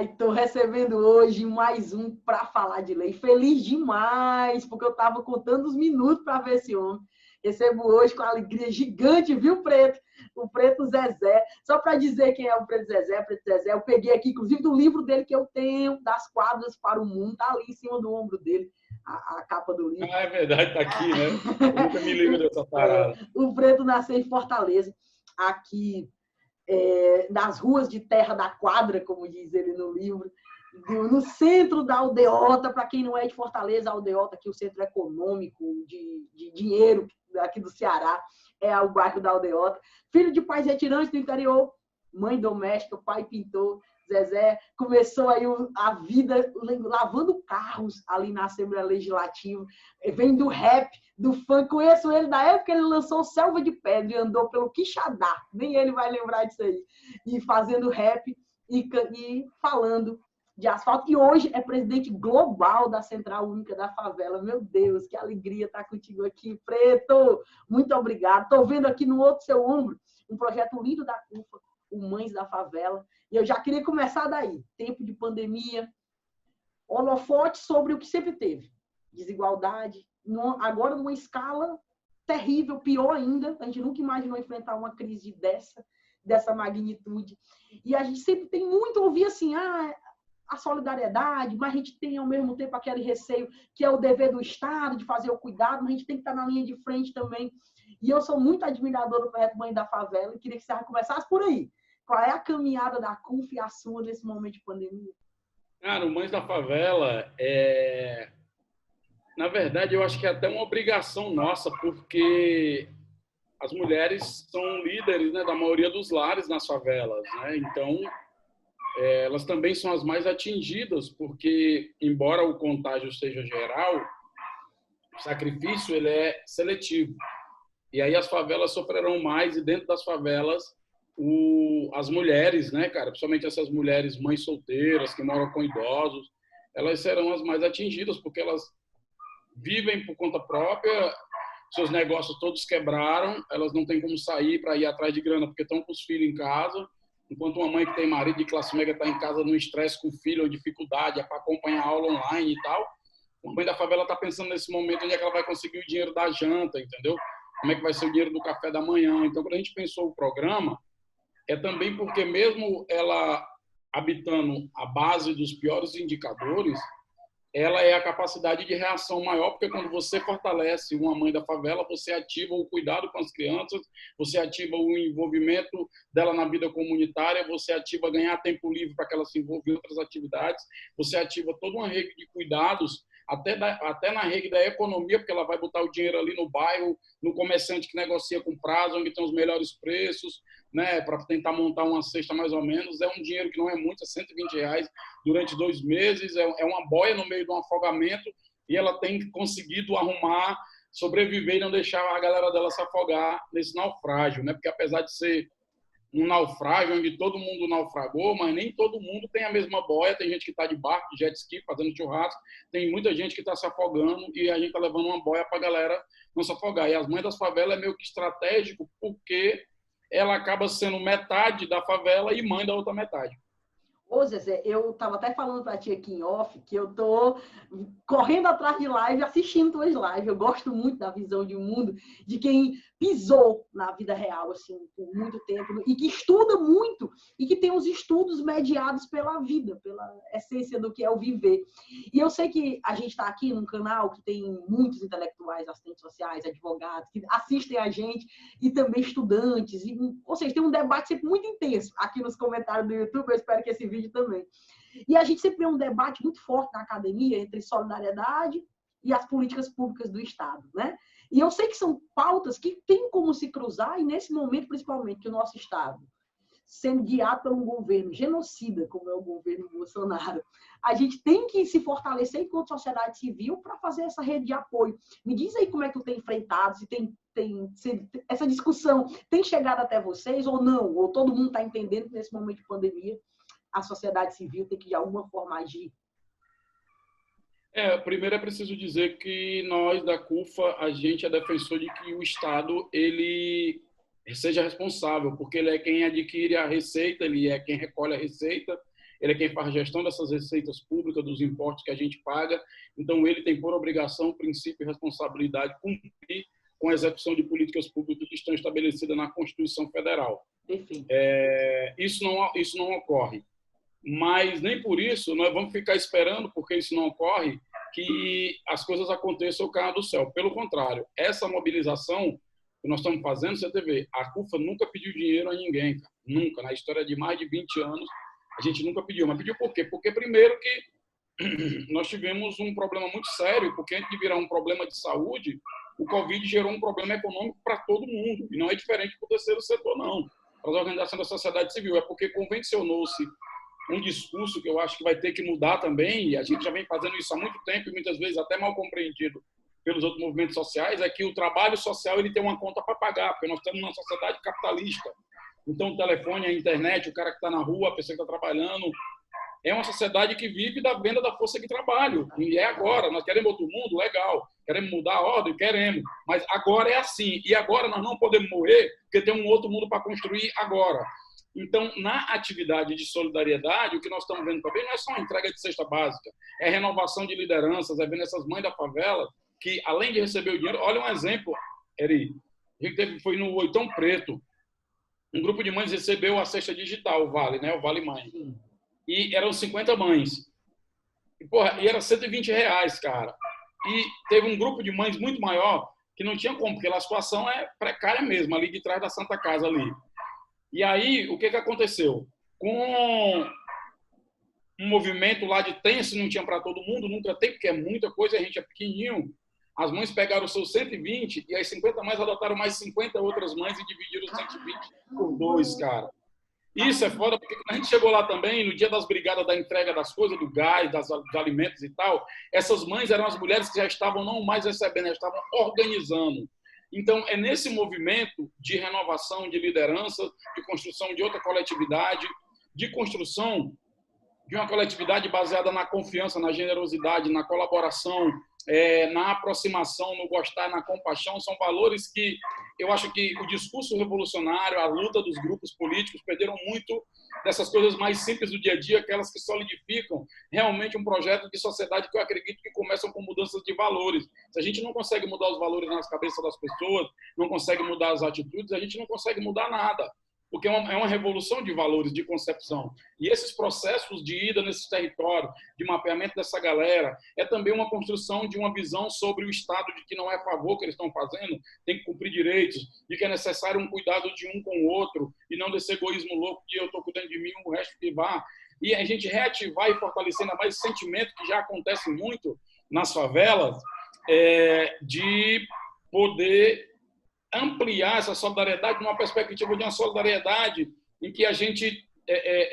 Estou recebendo hoje mais um para falar de lei. Feliz demais, porque eu estava contando os minutos para ver esse homem. Recebo hoje com alegria gigante, viu, Preto? O Preto Zezé. Só para dizer quem é o Preto Zezé, eu peguei aqui, inclusive, do livro dele que eu tenho, Das Quadras para o Mundo, está ali em cima do ombro dele, a capa do livro. Ah, é verdade, está aqui, né? Eu nunca me lembro dessa parada. O Preto nasceu em Fortaleza, aqui nas ruas de terra da quadra, como diz ele no livro, no centro da Aldeota. Para quem não é de Fortaleza, a Aldeota, aqui o centro econômico de dinheiro aqui do Ceará, é o bairro da Aldeota. Filho de pais retirantes do interior, mãe doméstica, pai pintor. Zezé começou aí a vida lavando carros ali na Assembleia Legislativa. Vem do rap, do funk. Conheço ele da época que ele lançou Selva de Pedra e andou pelo Quixadá. Nem ele vai lembrar disso aí. E fazendo rap e falando de asfalto. E hoje é presidente global da Central Única da Favela. Meu Deus, que alegria estar contigo aqui, Preto. Muito obrigado. Estou vendo aqui no outro seu ombro um projeto lindo da CUFA, o Mães da Favela. E eu já queria começar daí. Tempo de pandemia, holofote sobre o que sempre teve. Desigualdade, agora numa escala terrível, pior ainda. A gente nunca imaginou enfrentar uma crise dessa magnitude. E a gente sempre tem muito ouvir assim, a solidariedade, mas a gente tem ao mesmo tempo aquele receio que é o dever do Estado de fazer o cuidado, mas a gente tem que estar na linha de frente também. E eu sou muito admirador do projeto Mãe da Favela e queria que você começasse por aí. Qual é a caminhada da CUF e a sua nesse momento de pandemia? Cara, o Mães da Favela na verdade, eu acho que é até uma obrigação nossa, porque as mulheres são líderes, né, da maioria dos lares nas favelas, né? Então, elas também são as mais atingidas, porque, embora o contágio seja geral, o sacrifício ele é seletivo. E aí as favelas sofrerão mais, e dentro das favelas, as mulheres, né, cara, principalmente essas mulheres mães solteiras que moram com idosos, elas serão as mais atingidas, porque elas vivem por conta própria, seus negócios todos quebraram, elas não têm como sair para ir atrás de grana, porque estão com os filhos em casa, enquanto uma mãe que tem marido de classe média está em casa no estresse com o filho, ou dificuldade, é para acompanhar a aula online e tal. A mãe da favela está pensando nesse momento onde é que ela vai conseguir o dinheiro da janta, entendeu? Como é que vai ser o dinheiro do café da manhã. Então, quando a gente pensou o programa, é também porque mesmo ela habitando a base dos piores indicadores, ela é a capacidade de reação maior, porque quando você fortalece uma mãe da favela, você ativa o cuidado com as crianças, você ativa o envolvimento dela na vida comunitária, você ativa ganhar tempo livre para que ela se envolva em outras atividades, você ativa toda uma rede de cuidados, até na rede da economia, porque ela vai botar o dinheiro ali no bairro, no comerciante que negocia com prazo, onde tem os melhores preços, né, para tentar montar uma cesta mais ou menos. É um dinheiro que não é muito, é R$ 120 durante 2 meses, é uma boia no meio de um afogamento, e ela tem conseguido arrumar, sobreviver e não deixar a galera dela se afogar nesse naufrágio, né? Porque apesar de ser um naufrágio onde todo mundo naufragou, mas nem todo mundo tem a mesma boia. Tem gente que está de barco, de jet ski, fazendo churrasco, tem muita gente que está se afogando, e a gente está levando uma boia para a galera não se afogar. E as Mães das Favelas é meio que estratégico, porque ela acaba sendo metade da favela e mãe da outra metade. Ô, Zezé, eu estava até falando para ti aqui em off que eu tô correndo atrás de live, assistindo tuas lives. Eu gosto muito da visão de mundo de quem pisou na vida real assim por muito tempo e que estuda muito e que tem os estudos mediados pela vida, pela essência do que é o viver. E eu sei que a gente está aqui num canal que tem muitos intelectuais, assistentes sociais, advogados que assistem a gente e também estudantes. Ou seja, tem um debate sempre muito intenso aqui nos comentários do YouTube. Eu espero que esse vídeo também. E a gente sempre vê um debate muito forte na academia entre solidariedade e as políticas públicas do Estado, né? E eu sei que são pautas que têm como se cruzar, e nesse momento, principalmente, que o nosso Estado, sendo guiado por um governo genocida, como é o governo Bolsonaro, a gente tem que se fortalecer enquanto sociedade civil para fazer essa rede de apoio. Me diz aí como é que tu tem enfrentado, se essa discussão tem chegado até vocês ou não, ou todo mundo está entendendo que nesse momento de pandemia a sociedade civil tem que, de alguma forma, agir? Primeiro é preciso dizer que nós, da CUFA, a gente é defensor de que o Estado ele seja responsável, porque ele é quem adquire a receita, ele é quem recolhe a receita, ele é quem faz a gestão dessas receitas públicas, dos impostos que a gente paga, então ele tem por obrigação, princípio e responsabilidade cumprir com a execução de políticas públicas que estão estabelecidas na Constituição Federal. Perfeito. Isso não ocorre. Mas nem por isso nós vamos ficar esperando, porque isso não ocorre, que as coisas aconteçam ou caiam do céu. Pelo contrário, essa mobilização que nós estamos fazendo, você vê, a CUFA nunca pediu dinheiro a ninguém, cara. Nunca. Na história de mais de 20 anos, a gente nunca pediu. Mas pediu por quê? Porque, primeiro, que nós tivemos um problema muito sério, porque antes de virar um problema de saúde, o Covid gerou um problema econômico para todo mundo. E não é diferente para o terceiro setor, não. Para as organizações da sociedade civil. É porque convencionou-se um discurso que eu acho que vai ter que mudar também, e a gente já vem fazendo isso há muito tempo, e muitas vezes até mal compreendido pelos outros movimentos sociais, é que o trabalho social ele tem uma conta para pagar, porque nós estamos numa sociedade capitalista. Então, o telefone, a internet, o cara que está na rua, a pessoa que está trabalhando, é uma sociedade que vive da venda da força de trabalho. E é agora. Nós queremos outro mundo? Legal. Queremos mudar a ordem? Queremos. Mas agora é assim. E agora nós não podemos morrer, porque tem um outro mundo para construir agora. Então, na atividade de solidariedade, o que nós estamos vendo também não é só uma entrega de cesta básica, é renovação de lideranças, é vendo essas mães da favela que, além de receber o dinheiro, olha um exemplo, Eri, a gente foi no Oitão Preto, um grupo de mães recebeu a cesta digital, o Vale, né? O Vale Mãe. E eram 50 mães. E era R$120, cara. E teve um grupo de mães muito maior que não tinha como, porque a situação é precária mesmo, ali de trás da Santa Casa ali. E aí, o que aconteceu? Com um movimento lá de tem, se não tinha para todo mundo, nunca tem, porque é muita coisa, a gente é pequenininho. As mães pegaram os seus 120 e as 50 mães adotaram mais 50 outras mães e dividiram os 120 por 2, cara. Isso é foda, porque quando a gente chegou lá também, no dia das brigadas da entrega das coisas, do gás, dos alimentos e tal, essas mães eram as mulheres que já estavam não mais recebendo, já estavam organizando. Então, é nesse movimento de renovação de liderança, de construção de outra coletividade, de construção de uma coletividade baseada na confiança, na generosidade, na colaboração, na aproximação, no gostar, na compaixão, são valores que eu acho que o discurso revolucionário, a luta dos grupos políticos perderam muito dessas coisas mais simples do dia a dia, aquelas que solidificam realmente um projeto de sociedade que eu acredito que começam com mudanças de valores. Se a gente não consegue mudar os valores nas cabeças das pessoas, não consegue mudar as atitudes, a gente não consegue mudar nada. Porque é uma revolução de valores, de concepção. E esses processos de ida nesses territórios, de mapeamento dessa galera, é também uma construção de uma visão sobre o Estado, de que não é a favor que eles estão fazendo, tem que cumprir direitos, de que é necessário um cuidado de um com o outro, e não desse egoísmo louco de eu estou cuidando de mim, o resto que vá. E a gente reativar e fortalecer ainda mais esse sentimento que já acontece muito nas favelas, de poder ampliar essa solidariedade numa perspectiva de uma solidariedade em que a gente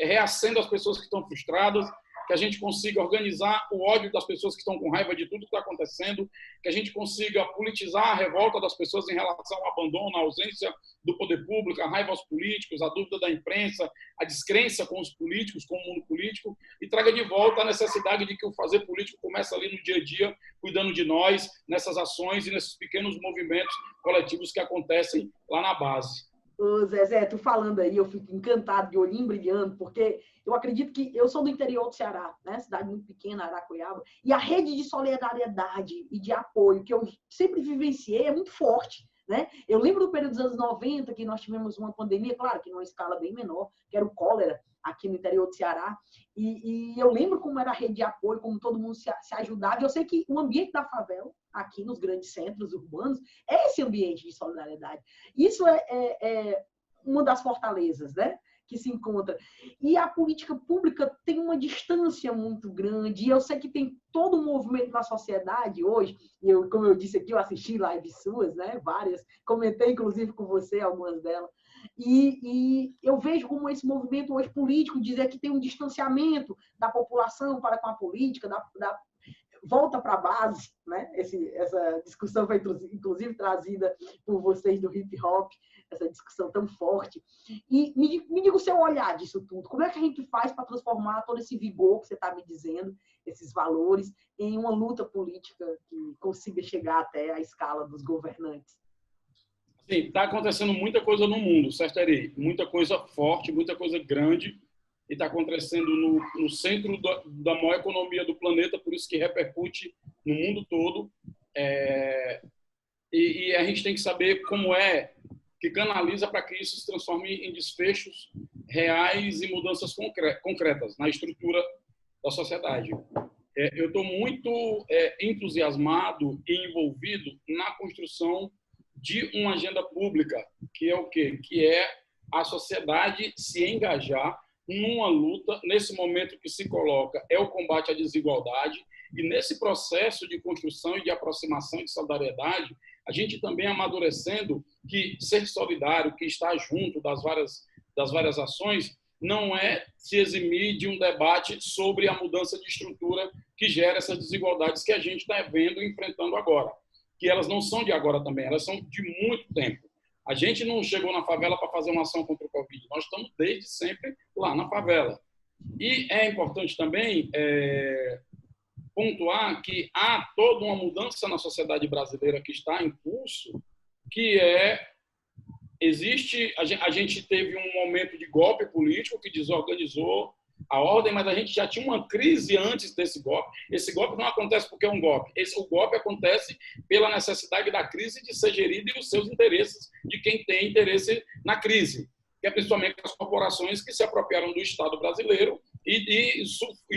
reacenda as pessoas que estão frustradas, que a gente consiga organizar o ódio das pessoas que estão com raiva de tudo que está acontecendo, que a gente consiga politizar a revolta das pessoas em relação ao abandono, à ausência do poder público, a raiva aos políticos, a dúvida da imprensa, a descrença com os políticos, com o mundo político, e traga de volta a necessidade de que o fazer político comece ali no dia a dia, cuidando de nós, nessas ações e nesses pequenos movimentos coletivos que acontecem lá na base. Ô, Zezé, tu falando aí, eu fico encantado, de olhinho brilhando, porque eu acredito que eu sou do interior do Ceará, né? Cidade muito pequena, Aracuiaba, e a rede de solidariedade e de apoio que eu sempre vivenciei é muito forte, né? Eu lembro do período dos anos 90, que nós tivemos uma pandemia, claro que numa escala bem menor, que era o cólera aqui no interior do Ceará, e eu lembro como era a rede de apoio, como todo mundo se ajudava, e eu sei que o ambiente da favela, aqui nos grandes centros urbanos, é esse ambiente de solidariedade. Isso é uma das fortalezas, né, que se encontra. E a política pública tem uma distância muito grande, e eu sei que tem todo um movimento na sociedade hoje, e eu, como eu disse aqui, eu assisti lives suas, né, várias, comentei inclusive com você algumas delas, e eu vejo como esse movimento hoje político dizer que tem um distanciamento da população para com a política, volta para a base, né? Essa discussão foi inclusive trazida por vocês do hip hop, essa discussão tão forte. E me diga o seu olhar disso tudo. Como é que a gente faz para transformar todo esse vigor que você está me dizendo, esses valores, em uma luta política que consiga chegar até a escala dos governantes? Sim, está acontecendo muita coisa no mundo, certo, Eri? Muita coisa forte, muita coisa grande. e está acontecendo no centro da maior economia do planeta, por isso que repercute no mundo todo. E a gente tem que saber como é que canaliza para que isso se transforme em desfechos reais e mudanças concretas na estrutura da sociedade. Eu estou muito entusiasmado e envolvido na construção de uma agenda pública, que é o quê? Que é a sociedade se engajar numa luta, nesse momento que se coloca, é o combate à desigualdade, e nesse processo de construção e de aproximação e de solidariedade, a gente também amadurecendo que ser solidário, que estar junto das várias ações, não é se eximir de um debate sobre a mudança de estrutura que gera essas desigualdades que a gente está vendo e enfrentando agora. Que elas não são de agora também, elas são de muito tempo. A gente não chegou na favela para fazer uma ação contra o Covid, nós estamos desde sempre lá na favela. E é importante também pontuar que há toda uma mudança na sociedade brasileira que está em curso, que a gente teve um momento de golpe político que desorganizou a ordem, mas a gente já tinha uma crise antes desse golpe. Esse golpe não acontece porque é um golpe. O golpe acontece pela necessidade da crise de ser gerida e os seus interesses de quem tem interesse na crise, que é principalmente as corporações que se apropriaram do Estado brasileiro e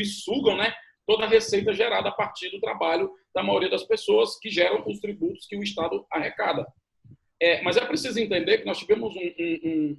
sugam, né, toda a receita gerada a partir do trabalho da maioria das pessoas que geram os tributos que o Estado arrecada. Mas é preciso entender que nós tivemos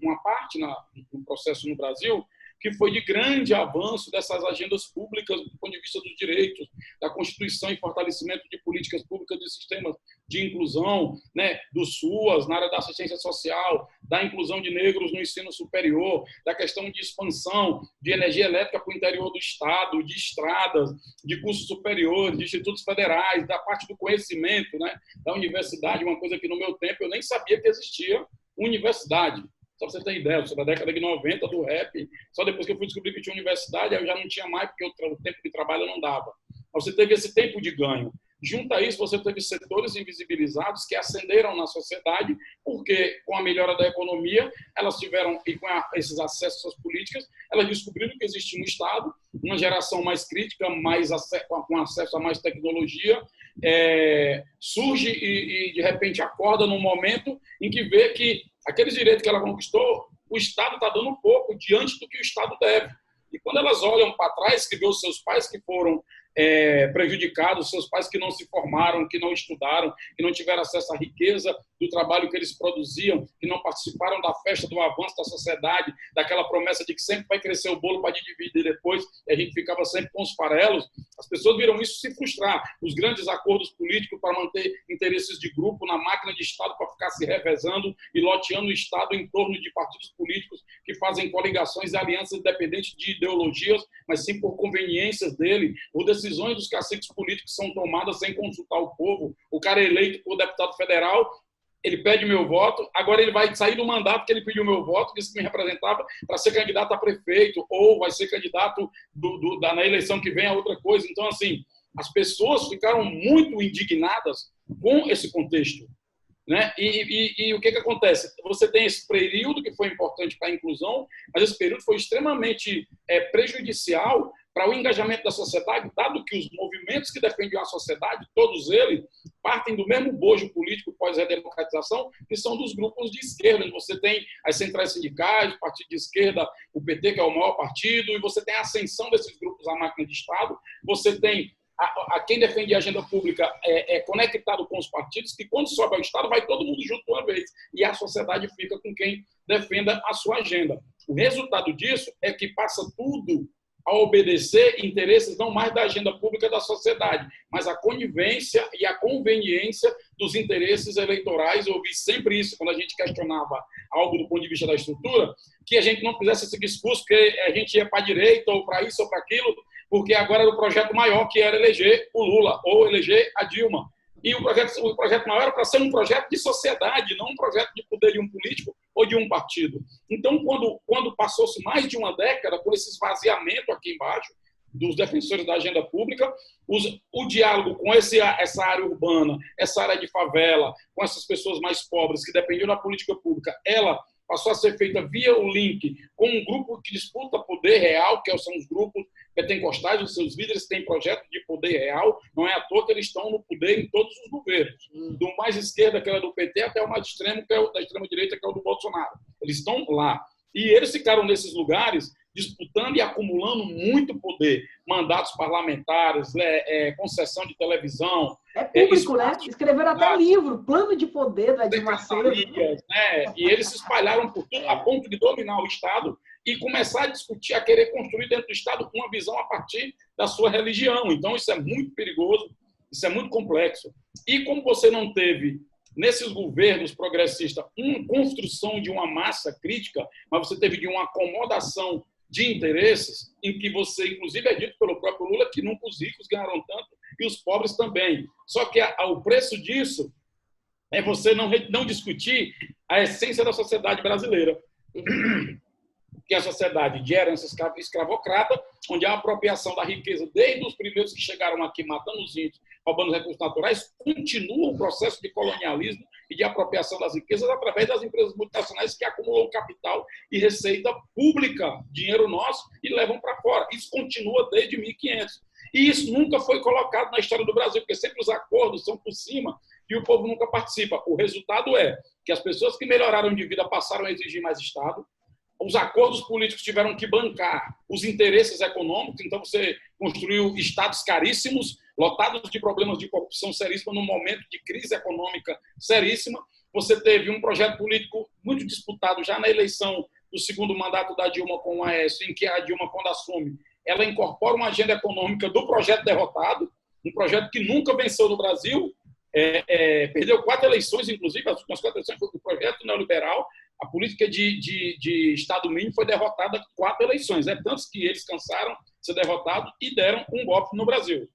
uma parte no processo no Brasil que foi de grande avanço dessas agendas públicas do ponto de vista dos direitos, da Constituição e fortalecimento de políticas públicas de sistemas de inclusão, né, do SUAS, na área da assistência social, da inclusão de negros no ensino superior, da questão de expansão de energia elétrica para o interior do Estado, de estradas, de cursos superiores, de institutos federais, da parte do conhecimento, né, da universidade, uma coisa que no meu tempo eu nem sabia que existia universidade. Só para você ter ideia, eu sou da década de 90, do rap, só depois que eu fui descobrir que tinha universidade, aí eu já não tinha mais, porque o tempo de trabalho não dava. Mas você teve esse tempo de ganho. Junto a isso, você teve setores invisibilizados que ascenderam na sociedade, porque com a melhora da economia, elas tiveram, e com esses acessos às políticas, elas descobriram que existia um Estado, uma geração mais crítica, com acesso a mais tecnologia, surge e, de repente, acorda num momento em que vê que aqueles direitos que ela conquistou, o Estado está dando um pouco diante do que o Estado deve. E quando elas olham para trás, que vê os seus pais que foram prejudicados, seus pais que não se formaram, que não estudaram, que não tiveram acesso à riqueza do trabalho que eles produziam, que não participaram da festa do avanço da sociedade, daquela promessa de que sempre vai crescer o bolo para dividir depois, e a gente ficava sempre com os farelos, as pessoas viram isso se frustrar. Os grandes acordos políticos para manter interesses de grupo na máquina de Estado, para ficar se revezando e loteando o Estado em torno de partidos políticos que fazem coligações e alianças independentes de ideologias, mas sim por conveniências dele, ou decisões dos caciques políticos são tomadas sem consultar o povo. O cara é eleito por deputado federal, ele pede meu voto, agora ele vai sair do mandato que ele pediu meu voto, disse que me representava, para ser candidato a prefeito, ou vai ser candidato na eleição que vem a outra coisa. Então, assim, as pessoas ficaram muito indignadas com esse contexto, né? E o que acontece? Você tem esse período que foi importante para a inclusão, mas esse período foi extremamente prejudicial para o engajamento da sociedade, dado que os movimentos que defendem a sociedade, todos eles, partem do mesmo bojo político pós-redemocratização, que são dos grupos de esquerda. Você tem as centrais sindicais, o partido de esquerda, o PT, que é o maior partido, e você tem a ascensão desses grupos à máquina de Estado, você tem quem defende a agenda pública conectado com os partidos, que quando sobe ao Estado vai todo mundo junto de uma vez, e a sociedade fica com quem defenda a sua agenda. O resultado disso é que passa tudo a obedecer interesses não mais da agenda pública da sociedade, mas a conivência e a conveniência dos interesses eleitorais. Eu ouvi sempre isso quando a gente questionava algo do ponto de vista da estrutura, que a gente não fizesse esse discurso que a gente ia para a direita ou para isso ou para aquilo, porque agora era o projeto maior, que era eleger o Lula ou eleger a Dilma. E o projeto maior era para ser um projeto de sociedade, não um projeto de poder de um político ou de um partido. Então, quando passou-se mais de uma década com esse esvaziamento aqui embaixo dos defensores da agenda pública, o diálogo com essa área urbana, essa área de favela, com essas pessoas mais pobres que dependiam da política pública, ela passou a ser feita via o link com um grupo que disputa poder real, que são os grupos pentecostais, os seus líderes têm projeto de poder real, não é à toa que eles estão no poder em todos os governos, do mais esquerda, que é do PT, até o mais extremo, que é o da extrema-direita, que é o do Bolsonaro. Eles estão lá. E eles ficaram nesses lugares disputando e acumulando muito poder, mandatos parlamentares, concessão de televisão. É público, né? Escreveram até livro, Plano de Poder, da Edir Macedo. Né? E eles se espalharam por tudo, a ponto de dominar o Estado e começar a discutir, a querer construir dentro do Estado uma visão a partir da sua religião. Então, isso é muito perigoso, isso é muito complexo. E como você não teve, nesses governos progressistas, uma construção de uma massa crítica, mas você teve de uma acomodação de interesses, em que você, inclusive, é dito pelo próprio Lula que nunca os ricos ganharam tanto e os pobres também. Só que o preço disso é você não discutir a essência da sociedade brasileira, que é a sociedade de herança escravocrata, onde a apropriação da riqueza, desde os primeiros que chegaram aqui matando os índios, roubando recursos naturais, continua o processo de colonialismo e de apropriação das riquezas através das empresas multinacionais que acumulam capital e receita pública, dinheiro nosso, e levam para fora. Isso continua desde 1500. E isso nunca foi colocado na história do Brasil, porque sempre os acordos são por cima e o povo nunca participa. O resultado é que as pessoas que melhoraram de vida passaram a exigir mais Estado, os acordos políticos tiveram que bancar os interesses econômicos, então você construiu estados caríssimos, lotados de problemas de corrupção seríssima, num momento de crise econômica seríssima. Você teve um projeto político muito disputado já na eleição do segundo mandato da Dilma com o Aécio, em que a Dilma, quando assume, ela incorpora uma agenda econômica do projeto derrotado, um projeto que nunca venceu no Brasil, perdeu 4 eleições, inclusive, as últimas 4 eleições foi o projeto neoliberal. A política de Estado mínimo foi derrotada em 4 eleições. Tantos que eles cansaram de ser derrotados e deram um golpe no Brasil.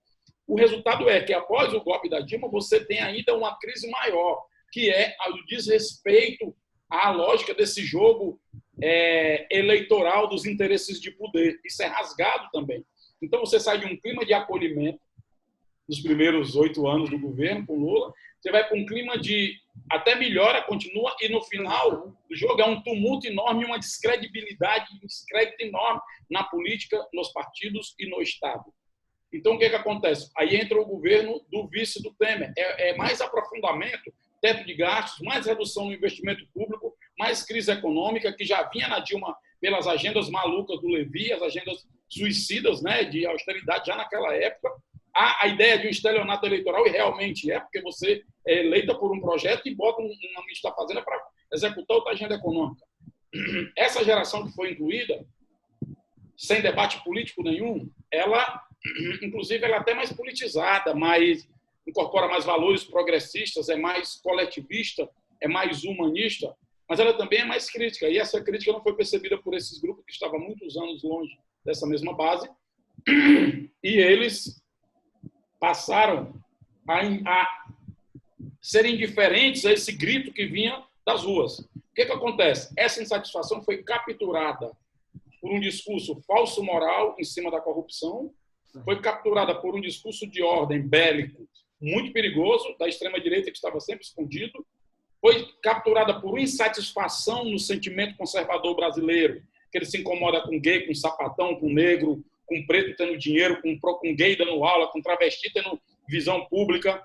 O resultado é que, após o golpe da Dilma, você tem ainda uma crise maior, que é o desrespeito à lógica desse jogo eleitoral dos interesses de poder. Isso é rasgado também. Então, você sai de um clima de acolhimento nos primeiros 8 anos do governo com Lula, você vai para um clima de até melhora, continua, e no final do jogo é um tumulto enorme, uma descredibilidade, um descrédito enorme na política, nos partidos e no Estado. Então, o que acontece? Aí entra o governo do vice do Temer. Mais aprofundamento, teto de gastos, mais redução no investimento público, mais crise econômica, que já vinha na Dilma pelas agendas malucas do Levi, as agendas suicidas, né, de austeridade já naquela época. Há a ideia de um estelionato eleitoral, e realmente porque você é eleita por um projeto e bota um ministro da Fazenda para executar outra agenda econômica. Essa geração que foi incluída, sem debate político nenhum, ela, inclusive, ela é até mais politizada, incorpora mais valores progressistas, é mais coletivista, é mais humanista, mas ela também é mais crítica. E essa crítica não foi percebida por esses grupos que estavam muitos anos longe dessa mesma base, e eles passaram a serem indiferentes a esse grito que vinha das ruas. O que acontece? Essa insatisfação foi capturada por um discurso falso moral em cima da corrupção, foi capturada por um discurso de ordem bélico muito perigoso, da extrema-direita que estava sempre escondido, foi capturada por uma insatisfação no sentimento conservador brasileiro, que ele se incomoda com gay, com sapatão, com negro, com preto tendo dinheiro, com gay dando aula, com travesti tendo visão pública,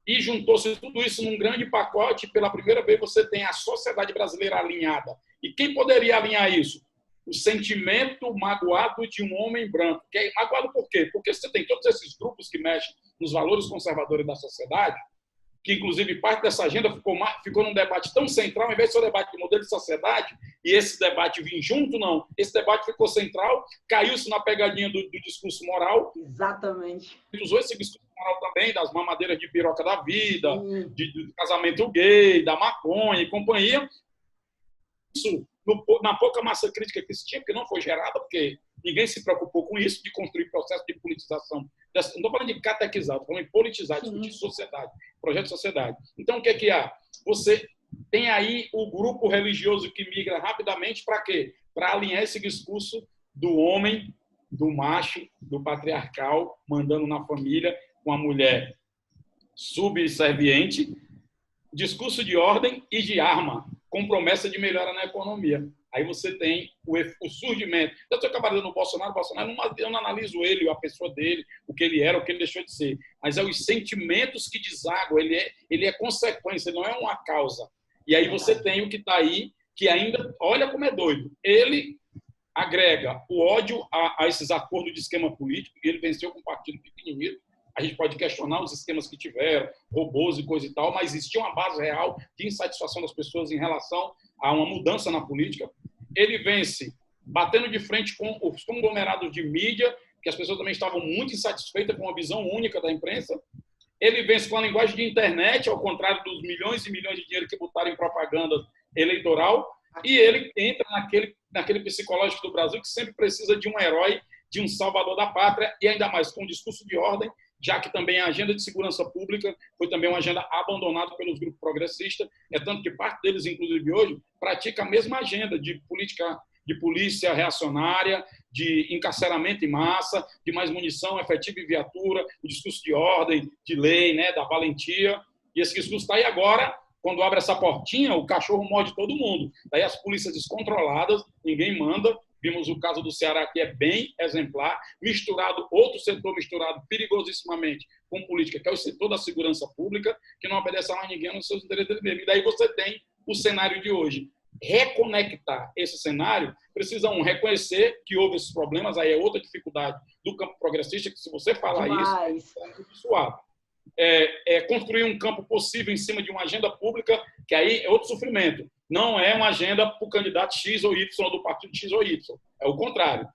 e juntou-se tudo isso num grande pacote. Pela primeira vez você tem a sociedade brasileira alinhada. E quem poderia alinhar isso? O sentimento magoado de um homem branco. Que é magoado por quê? Porque você tem todos esses grupos que mexem nos valores conservadores da sociedade, que inclusive parte dessa agenda ficou num debate tão central, ao invés de ser um debate de modelo de sociedade, e esse debate vir junto, não. Esse debate ficou central, caiu-se na pegadinha do discurso moral. Exatamente. Usou esse discurso moral também, das mamadeiras de piroca da vida, do casamento gay, da maconha e companhia. Isso, na pouca massa crítica que se tinha, que não foi gerada, porque ninguém se preocupou com isso, de construir processo de politização. Não estou falando de catequizar, estou falando de politizar, discutir sociedade, projeto de sociedade. Então, o que é que há? Você tem aí o grupo religioso que migra rapidamente para quê? Para alinhar esse discurso do homem, do macho, do patriarcal, mandando na família, com a mulher subserviente, discurso de ordem e de arma. com promessa de melhora na economia. Aí você tem o surgimento. Eu estou acabando no Bolsonaro, eu não analiso ele, a pessoa dele, o que ele era, o que ele deixou de ser. Mas é os sentimentos que desaguam, ele é consequência, não é uma causa. E aí você tem o que está aí, que ainda, olha como é doido. Ele agrega o ódio a esses acordos de esquema político, e ele venceu com um partido pequenininho. A gente pode questionar os esquemas que tiveram, robôs e coisa e tal, mas existia uma base real de insatisfação das pessoas em relação a uma mudança na política. Ele vence batendo de frente com os conglomerados de mídia, que as pessoas também estavam muito insatisfeitas com a visão única da imprensa. Ele vence com a linguagem de internet, ao contrário dos milhões e milhões de dinheiro que botaram em propaganda eleitoral. E ele entra naquele psicológico do Brasil que sempre precisa de um herói, de um salvador da pátria, e ainda mais com um discurso de ordem, já que também a agenda de segurança pública foi também uma agenda abandonada pelos grupos progressistas, é tanto que parte deles, inclusive hoje, pratica a mesma agenda de polícia reacionária, de encarceramento em massa, de mais munição efetiva e viatura, o discurso de ordem, de lei, né, da valentia. E esse discurso está aí agora, quando abre essa portinha, o cachorro morde todo mundo. Daí as polícias descontroladas, ninguém manda. Vimos o caso do Ceará, que é bem exemplar, outro setor misturado perigosissimamente com política, que é o setor da segurança pública, que não obedece a mais ninguém nos seus interesses mesmo. E daí você tem o cenário de hoje. Reconectar esse cenário precisa, reconhecer que houve esses problemas, aí é outra dificuldade do campo progressista, que se você falar isso, é muito suave. Construir um campo possível em cima de uma agenda pública, que aí é outro sofrimento. Não é uma agenda para o candidato X ou Y, do partido X ou Y. É o contrário.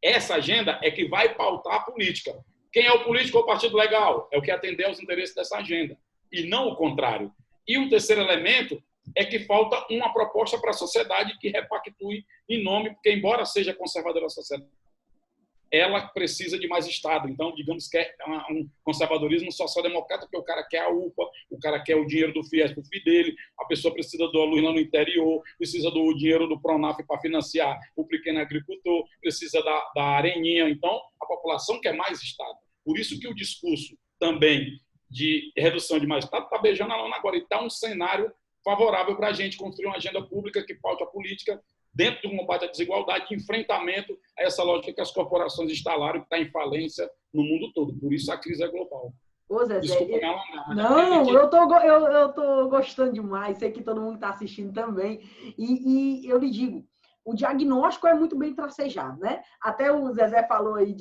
Essa agenda é que vai pautar a política. Quem é o político ou o partido legal? É o que atender aos interesses dessa agenda. E não o contrário. E um terceiro elemento é que falta uma proposta para a sociedade que repactue em nome, porque, embora seja conservadora a sociedade, ela precisa de mais Estado. Então, digamos que é um conservadorismo social-democrata, porque o cara quer a UPA, o cara quer o dinheiro do FIES para o filho dele, a pessoa precisa da luz lá no interior, precisa do dinheiro do Pronaf para financiar o pequeno agricultor, precisa da areninha. Então, a população quer mais Estado. Por isso que o discurso também de redução de mais Estado está beijando a lona agora. E está um cenário favorável para a gente construir uma agenda pública que paute a política dentro do combate à desigualdade, de enfrentamento a essa lógica que as corporações instalaram, que está em falência no mundo todo. Por isso a crise é global. Ô, Zezé, desculpa me alongar, mas não, eu tô gostando demais, sei que todo mundo está assistindo também, e eu lhe digo, o diagnóstico é muito bem tracejado, né? Até o Zezé falou aí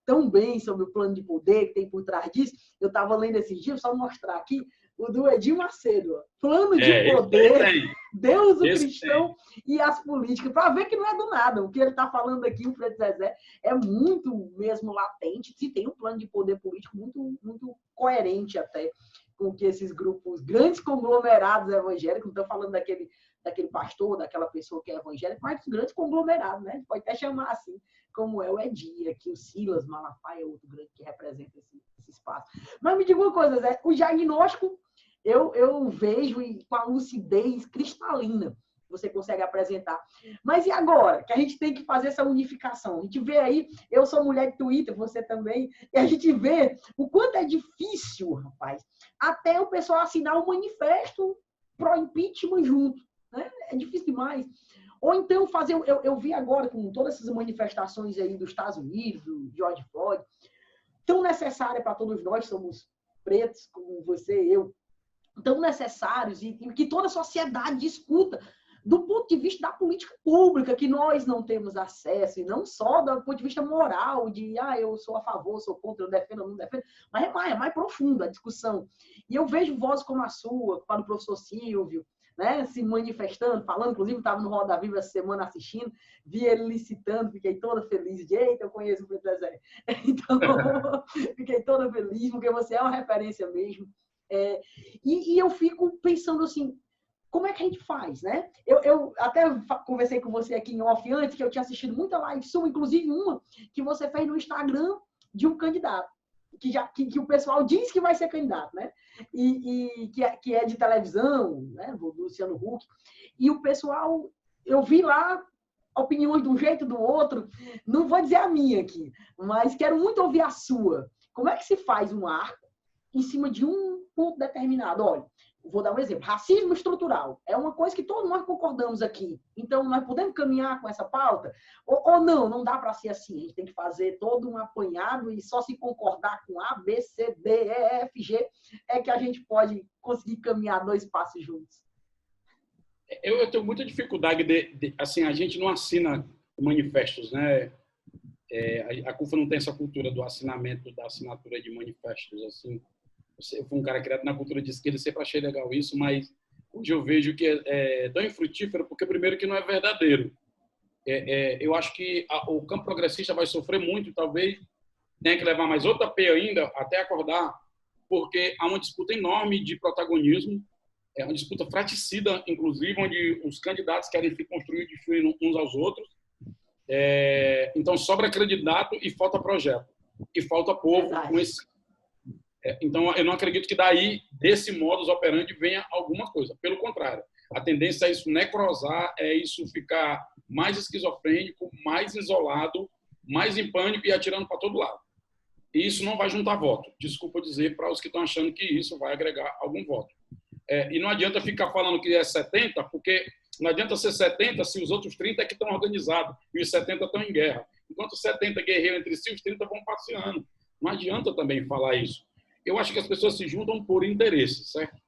tão bem sobre o plano de poder que tem por trás disso. Eu estava lendo esses dias, só mostrar aqui, o do Edir Macedo, plano de poder, Deus, o cristão e as políticas, para ver que não é do nada. O que ele está falando aqui, o Preto Zezé, é muito mesmo latente, se tem um plano de poder político muito, muito coerente até com que esses grupos, grandes conglomerados evangélicos, não estou falando daquele pastor, daquela pessoa que é evangélica, mas dos grandes conglomerados, né? Pode até chamar assim, como é o Edir, aqui o Silas Malafaia é outro grande que representa esse espaço. Mas me diga uma coisa, Zé, o diagnóstico eu vejo com a lucidez cristalina você consegue apresentar. Mas e agora? Que a gente tem que fazer essa unificação. A gente vê aí, eu sou mulher de Twitter, você também, e a gente vê o quanto é difícil, rapaz, até o pessoal assinar um manifesto pró-impeachment junto. Né? É difícil demais. Ou então fazer... Eu vi agora com todas essas manifestações aí dos Estados Unidos, do George Floyd, tão necessária para todos nós, somos pretos, como você e eu, tão necessários e que toda a sociedade discuta do ponto de vista da política pública, que nós não temos acesso, e não só do ponto de vista moral, de eu sou a favor, sou contra, eu defendo, eu não defendo, mas é mais profundo a discussão. E eu vejo vozes como a sua, para o professor Silvio, né, se manifestando, falando, inclusive estava no Roda Viva essa semana assistindo, vi ele licitando, fiquei toda feliz, de eita, eu conheço o Preto Zezé. Então, fiquei toda feliz, porque você é uma referência mesmo. E eu fico pensando assim, como é que a gente faz, né? Eu até conversei com você aqui em off antes, que eu tinha assistido muita live sua, inclusive uma que você fez no Instagram de um candidato, que o pessoal diz que vai ser candidato, né? E que é de televisão, né? Do Luciano Huck. E o pessoal, eu vi lá opiniões de um jeito do outro, não vou dizer a minha aqui, mas quero muito ouvir a sua. Como é que se faz um arco em cima de um ponto determinado? Olha, vou dar um exemplo, racismo estrutural. É uma coisa que todos nós concordamos aqui. Então, nós podemos caminhar com essa pauta? Ou não dá para ser assim. A gente tem que fazer todo um apanhado e só se concordar com A, B, C, D, E, F, G é que a gente pode conseguir caminhar 2 passos juntos. Eu tenho muita dificuldade assim, a gente não assina manifestos, né? A CUFA não tem essa cultura do assinamento, da assinatura de manifestos, assim. Eu fui um cara criado na cultura de esquerda, sempre achei legal isso, mas hoje eu vejo que é tão infrutífero, porque primeiro que não é verdadeiro. Eu acho que o campo progressista vai sofrer muito, talvez tenha que levar mais outra P ainda, até acordar, porque há uma disputa enorme de protagonismo, é uma disputa fratricida, inclusive, onde os candidatos querem se construir destruindo uns aos outros. Então, sobra candidato e falta projeto. E falta povo com esse... Então, eu não acredito que daí, desse modus operandi, venha alguma coisa. Pelo contrário, a tendência é isso necrosar, é isso ficar mais esquizofrênico, mais isolado, mais em pânico e atirando para todo lado. E isso não vai juntar voto. Desculpa dizer para os que estão achando que isso vai agregar algum voto. E não adianta ficar falando que é 70, porque não adianta ser 70 se os outros 30 é que estão organizados e os 70 estão em guerra. Enquanto os 70 guerreiam entre si, os 30 vão passeando. Não adianta também falar isso. Eu acho que as pessoas se juntam por interesses, certo?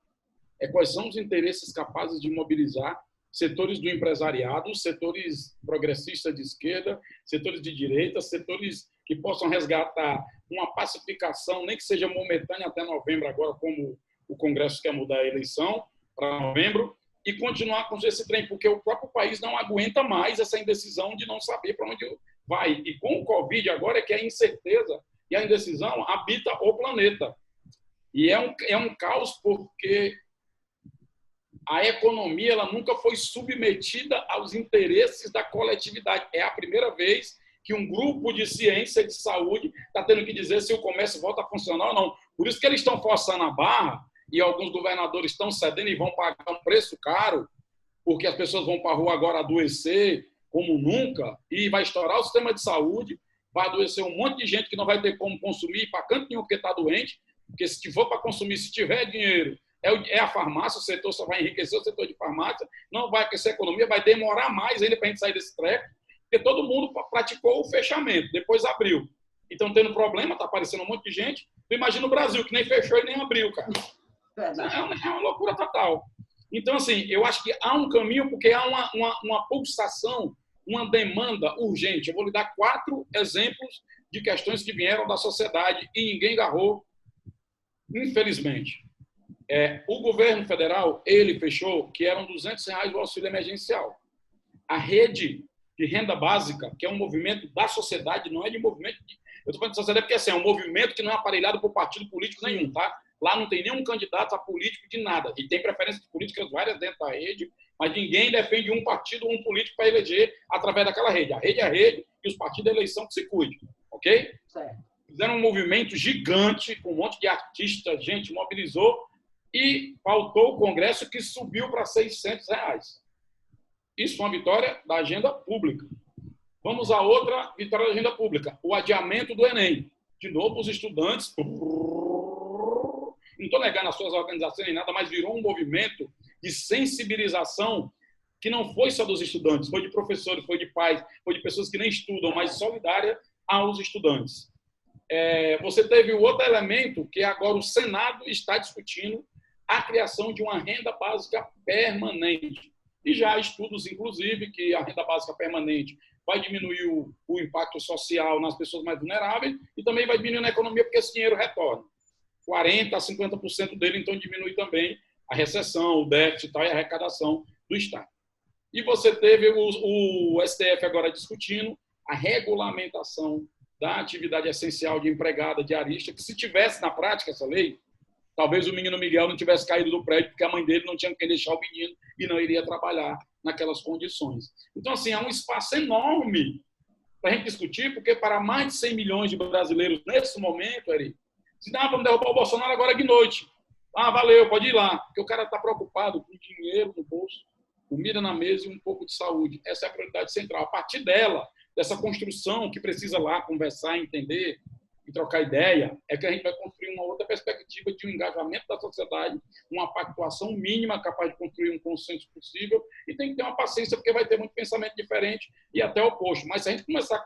Quais são os interesses capazes de mobilizar setores do empresariado, setores progressistas de esquerda, setores de direita, setores que possam resgatar uma pacificação, nem que seja momentânea até novembro agora, como o Congresso quer mudar a eleição para novembro, e continuar com esse trem, porque o próprio país não aguenta mais essa indecisão de não saber para onde vai. E com o Covid agora é que a incerteza e a indecisão habita o planeta. E é um caos porque a economia ela nunca foi submetida aos interesses da coletividade. É a primeira vez que um grupo de ciência de saúde está tendo que dizer se o comércio volta a funcionar ou não. Por isso que eles estão forçando a barra e alguns governadores estão cedendo e vão pagar um preço caro, porque as pessoas vão para a rua agora adoecer como nunca e vai estourar o sistema de saúde, vai adoecer um monte de gente que não vai ter como consumir para canto nenhum porque está doente, porque se for para consumir, se tiver dinheiro, é a farmácia, o setor só vai enriquecer o setor de farmácia, não vai aquecer a economia, vai demorar mais ainda para a gente sair desse treco, porque todo mundo praticou o fechamento, depois abriu. Então, tendo problema, está aparecendo um monte de gente. Tu imagina o Brasil, que nem fechou e nem abriu, cara. É uma loucura total. Então, assim, eu acho que há um caminho, porque há uma pulsação, uma demanda urgente. Eu vou lhe dar 4 exemplos de questões que vieram da sociedade e ninguém agarrou, infelizmente. O governo federal, ele fechou que eram R$200 o auxílio emergencial. A rede de renda básica, que é um movimento da sociedade, não é de movimento... Eu estou falando de sociedade porque assim, é um movimento que não é aparelhado por partido político nenhum, tá? Lá não tem nenhum candidato a político de nada. E tem preferências políticas várias dentro da rede, mas ninguém defende um partido ou um político para eleger através daquela rede. A rede é a rede e os partidos da eleição que se cuidem. Ok? Certo. Fizeram um movimento gigante, com um monte de artistas, gente mobilizou, e faltou o Congresso que subiu para R$600. Isso é uma vitória da agenda pública. Vamos a outra vitória da agenda pública, o adiamento do Enem. De novo, os estudantes... Não estou negando as suas organizações nem nada, mas virou um movimento de sensibilização que não foi só dos estudantes, foi de professores, foi de pais, foi de pessoas que nem estudam, mas solidária aos estudantes. Você teve o outro elemento, que agora o Senado está discutindo a criação de uma renda básica permanente. E já há estudos, inclusive, que a renda básica permanente vai diminuir o impacto social nas pessoas mais vulneráveis e também vai diminuir na economia porque esse dinheiro retorna. 40% a 50% dele, então, diminui também a recessão, o déficit e a arrecadação do Estado. E você teve o STF agora discutindo a regulamentação da atividade essencial de empregada diarista, que se tivesse na prática essa lei, talvez o menino Miguel não tivesse caído do prédio, porque a mãe dele não tinha quem deixar o menino e não iria trabalhar naquelas condições. Então, assim, há um espaço enorme para a gente discutir, porque para mais de 100 milhões de brasileiros nesse momento, Eri, se não, vamos derrubar o Bolsonaro agora de noite. Valeu, pode ir lá. Porque o cara está preocupado com dinheiro no bolso, comida na mesa e um pouco de saúde. Essa é a prioridade central. A partir dessa construção que precisa lá conversar, entender e trocar ideia, é que a gente vai construir uma outra perspectiva de um engajamento da sociedade, uma pactuação mínima capaz de construir um consenso possível, e tem que ter uma paciência, porque vai ter muito pensamento diferente e até oposto. Mas se a gente começar a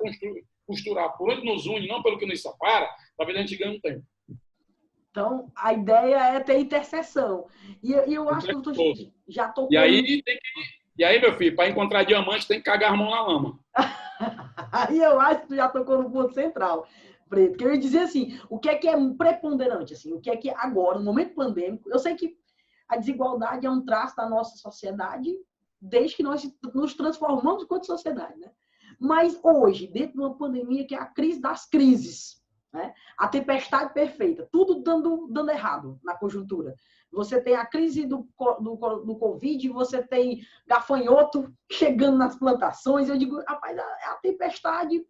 costurar por onde nos une, não pelo que nos separa, talvez a gente ganhe um tempo. Então, a ideia é ter interseção. E eu acho que eu já estou... E aí, meu filho, para encontrar diamante, tem que cagar a mão na lama. Aí eu acho que tu já tocou no ponto central, Preto. Porque eu ia dizer assim, o que é preponderante? Assim, o que é que agora, no momento pandêmico, eu sei que a desigualdade é um traço da nossa sociedade desde que nós nos transformamos enquanto sociedade, né? Mas hoje, dentro de uma pandemia que é a crise das crises, né? A tempestade perfeita, tudo dando errado na conjuntura. Você tem a crise do Covid, você tem gafanhoto chegando nas plantações. Eu digo, rapaz, é a tempestade.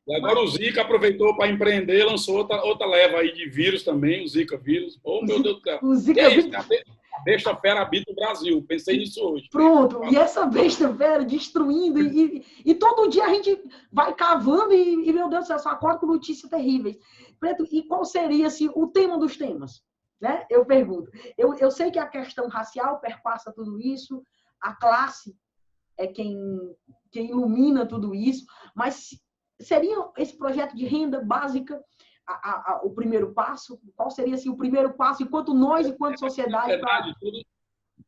E agora o Zika aproveitou para empreender, lançou outra leva aí de vírus também, o Zika vírus. Oh, meu Deus do céu. O Zika vírus. A besta fera habita o Brasil. Pensei nisso hoje. Pronto. E essa besta fera destruindo. E todo dia a gente vai cavando e meu Deus do céu, só acorda com notícias terríveis. Preto, e qual seria assim, o tema dos temas? Né? Eu pergunto. Eu sei que a questão racial perpassa tudo isso, a classe é quem ilumina tudo isso, mas seria esse projeto de renda básica o primeiro passo? Qual seria assim, o primeiro passo enquanto nós, enquanto sociedade? Verdade,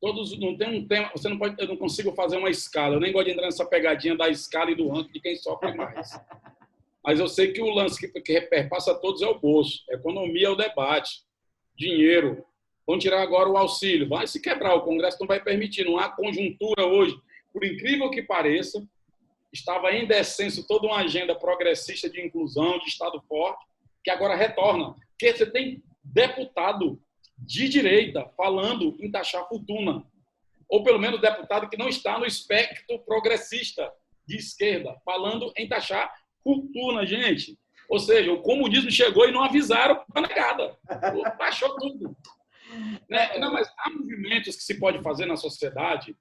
todos não tem um tema, você não pode, eu não consigo fazer uma escala, eu nem gosto de entrar nessa pegadinha da escala e do ranking de quem sofre mais. Mas eu sei que o lance que perpassa todos é o bolso, a economia é o debate, dinheiro. Vão tirar agora o auxílio, vai se quebrar, o Congresso não vai permitir, não há conjuntura hoje. Por incrível que pareça, estava em descenso toda uma agenda progressista de inclusão, de Estado forte, que agora retorna. Porque você tem deputado de direita falando em taxar fortuna. Ou pelo menos deputado que não está no espectro progressista de esquerda, falando em taxar fortuna, gente. Ou seja, o comunismo chegou e não avisaram a negada. Taxou tudo. Né? Não, mas há movimentos que se pode fazer na sociedade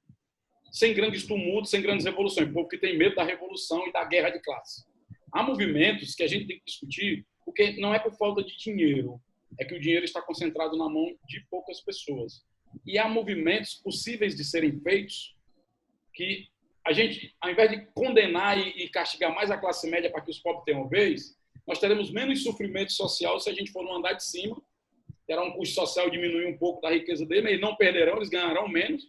sem grandes tumultos, sem grandes revoluções. O povo que tem medo da revolução e da guerra de classe. Há movimentos que a gente tem que discutir, porque não é por falta de dinheiro, é que o dinheiro está concentrado na mão de poucas pessoas. E há movimentos possíveis de serem feitos que a gente, ao invés de condenar e castigar mais a classe média para que os pobres tenham vez, nós teremos menos sofrimento social se a gente for no andar de cima, terá um custo social diminuir um pouco da riqueza deles, mas eles não perderão, eles ganharão menos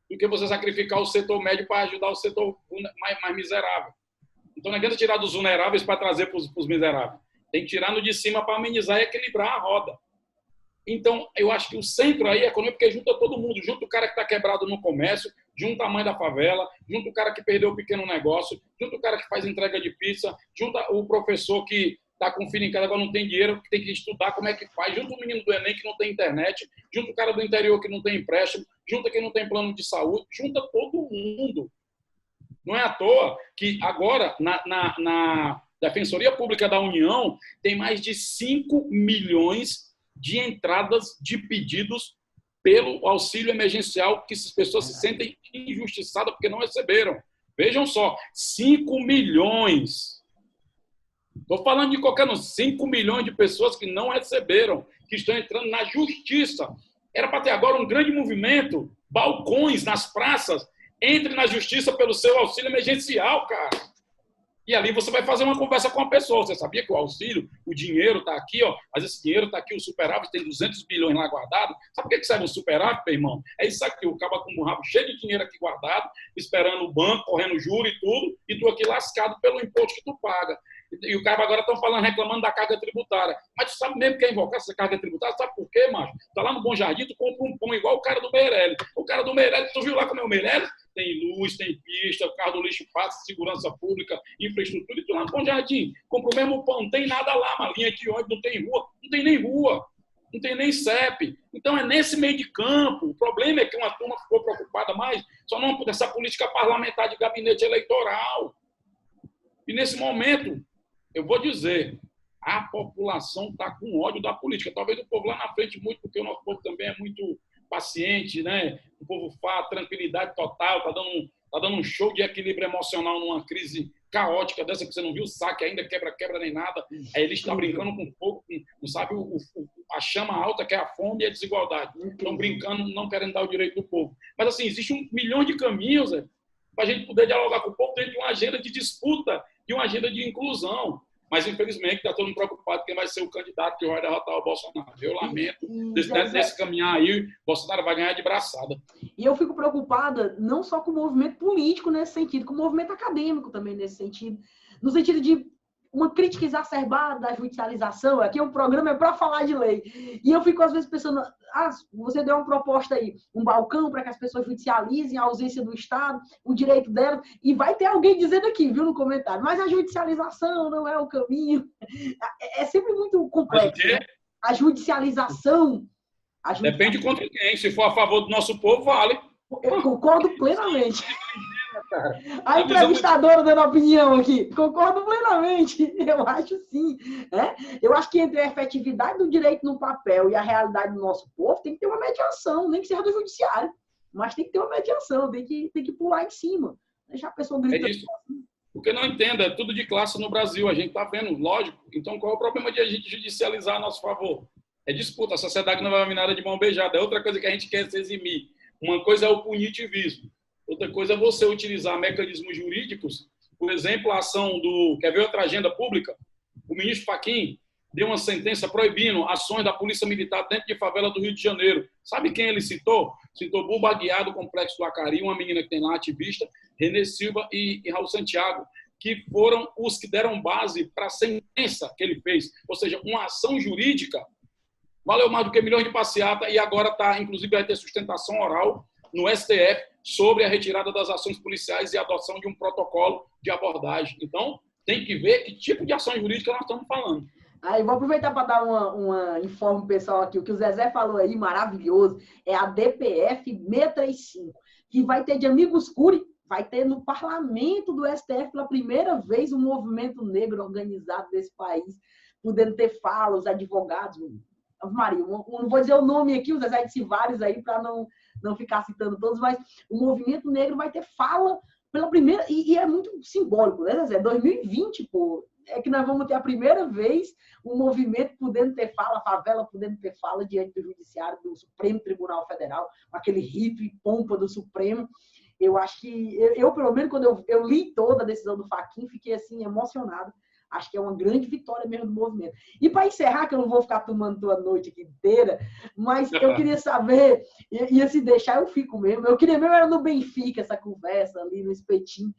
do que você sacrificar o setor médio para ajudar o setor mais miserável. Então não adianta tirar dos vulneráveis para trazer para os miseráveis. Tem que tirar no de cima para amenizar e equilibrar a roda. Então, eu acho que o centro aí é econômico, porque junta todo mundo, junta o cara que está quebrado no comércio, junta a mãe da favela, junta o cara que perdeu o pequeno negócio, junta o cara que faz entrega de pizza, junta o professor que está com filho em casa, agora não tem dinheiro, que tem que estudar como é que faz, junta o menino do Enem que não tem internet, junta o cara do interior que não tem empréstimo, junta quem não tem plano de saúde, junta todo mundo. Não é à toa que agora, na Defensoria Pública da União, tem mais de 5 milhões de entradas de pedidos pelo auxílio emergencial, que essas pessoas se sentem injustiçadas porque não receberam. Vejam só, 5 milhões. Estou falando de qualquer 5 milhões de pessoas que não receberam, que estão entrando na justiça. Era para ter agora um grande movimento, balcões nas praças, entre na justiça pelo seu auxílio emergencial, cara. E ali você vai fazer uma conversa com a pessoa. Você sabia que o auxílio, o dinheiro está aqui, ó, mas esse dinheiro está aqui, o superávit tem 200 bilhões lá guardado. Sabe por que serve o superávit, meu irmão? É isso aqui, o cara com o rabo cheio de dinheiro aqui guardado, esperando o banco, correndo juros e tudo, e tu aqui lascado pelo imposto que tu paga. E o cara agora estão falando, reclamando da carga tributária. Mas tu sabe mesmo que é invocar essa carga tributária? Sabe por quê, macho? Tá lá no Bom Jardim, tu compra um pão igual o cara do Meirelles. O cara do Meirelles, tu viu lá como é o Meirelles? Tem luz, tem pista, o carro do lixo passa, segurança pública, infraestrutura, e tu lá no Bom Jardim. Compra o mesmo pão, não tem nada lá, uma linha de ônibus, não tem rua, não tem nem rua, não tem nem CEP. Então é nesse meio de campo. O problema é que uma turma ficou preocupada mais só não por essa política parlamentar de gabinete eleitoral. E nesse momento, eu vou dizer, a população está com ódio da política. Talvez o povo lá na frente muito, porque o nosso povo também é muito paciente, né? O povo fala, tranquilidade total, tá dando um show de equilíbrio emocional numa crise caótica dessa que você não viu o saque ainda, quebra nem nada. Aí eles estão brincando com fogo, não sabe a chama alta que é a fome e a desigualdade. Estão brincando, não querendo dar o direito do povo. Mas, assim, existe 1 milhão de caminhos para a gente poder dialogar com o povo dentro de uma agenda de disputa, de uma agenda de inclusão. Mas, infelizmente, está todo mundo preocupado quem vai ser o candidato que vai derrotar o Bolsonaro. Eu lamento. Nesse caminhar aí, Bolsonaro vai ganhar de braçada. E eu fico preocupada não só com o movimento político nesse sentido, com o movimento acadêmico também nesse sentido. No sentido de uma crítica exacerbada da judicialização. Aqui o programa é para falar de lei. E eu fico, às vezes, pensando, você deu uma proposta aí, um balcão para que as pessoas judicializem a ausência do Estado, o direito delas, e vai ter alguém dizendo aqui, viu, no comentário, mas a judicialização não é o caminho. É sempre muito complexo, né? A judicialização... Depende contra quem. Se for a favor do nosso povo, vale. Eu concordo plenamente. A entrevistadora dando opinião aqui. Concordo plenamente. Eu acho sim. Eu acho que entre a efetividade do direito no papel e a realidade do nosso povo tem que ter uma mediação, nem que seja do judiciário. Mas tem que ter uma mediação, tem que pular em cima. Deixar a pessoa gritar. É isso. Porque não entenda, é tudo de classe no Brasil. A gente está vendo, lógico. Então, qual é o problema de a gente judicializar a nosso favor? É disputa. A sociedade não vai vir nada de mão beijada. É outra coisa que a gente quer se eximir. Uma coisa é o punitivismo. Outra coisa é você utilizar mecanismos jurídicos. Por exemplo, a ação do... Quer ver outra agenda pública? O ministro Fachin deu uma sentença proibindo ações da Polícia Militar dentro de favela do Rio de Janeiro. Sabe quem ele citou? Citou Buba Aguiar, do Complexo do Acari, uma menina que tem lá, ativista, Renê Silva e Raul Santiago, que foram os que deram base para a sentença que ele fez. Ou seja, uma ação jurídica valeu mais do que milhões de passeata e agora está, inclusive, vai ter sustentação oral no STF sobre a retirada das ações policiais e a adoção de um protocolo de abordagem. Então, tem que ver que tipo de ação jurídica nós estamos falando. Aí, vou aproveitar para dar uma informe pessoal aqui. O que o Zezé falou aí, maravilhoso, é a DPF 635, que vai ter de Amigos Curi, vai ter no parlamento do STF pela primeira vez um movimento negro organizado desse país, podendo ter fala, os advogados. Maria, não vou dizer o nome aqui, o Zezé disse vários aí para não ficar citando todos, mas o movimento negro vai ter fala pela primeira, e é muito simbólico, né, Zezé? 2020, pô, é que nós vamos ter a primeira vez um movimento podendo ter fala, a favela podendo ter fala diante do Judiciário, do Supremo Tribunal Federal, aquele rito e pompa do Supremo. Eu acho que, pelo menos, quando eu li toda a decisão do Fachin, fiquei assim, emocionado. Acho que é uma grande vitória mesmo do movimento. E para encerrar, que eu não vou ficar tomando tua noite aqui inteira, mas eu queria saber, ia se deixar, eu fico mesmo. Eu queria mesmo era no Benfica essa conversa ali no espetinho.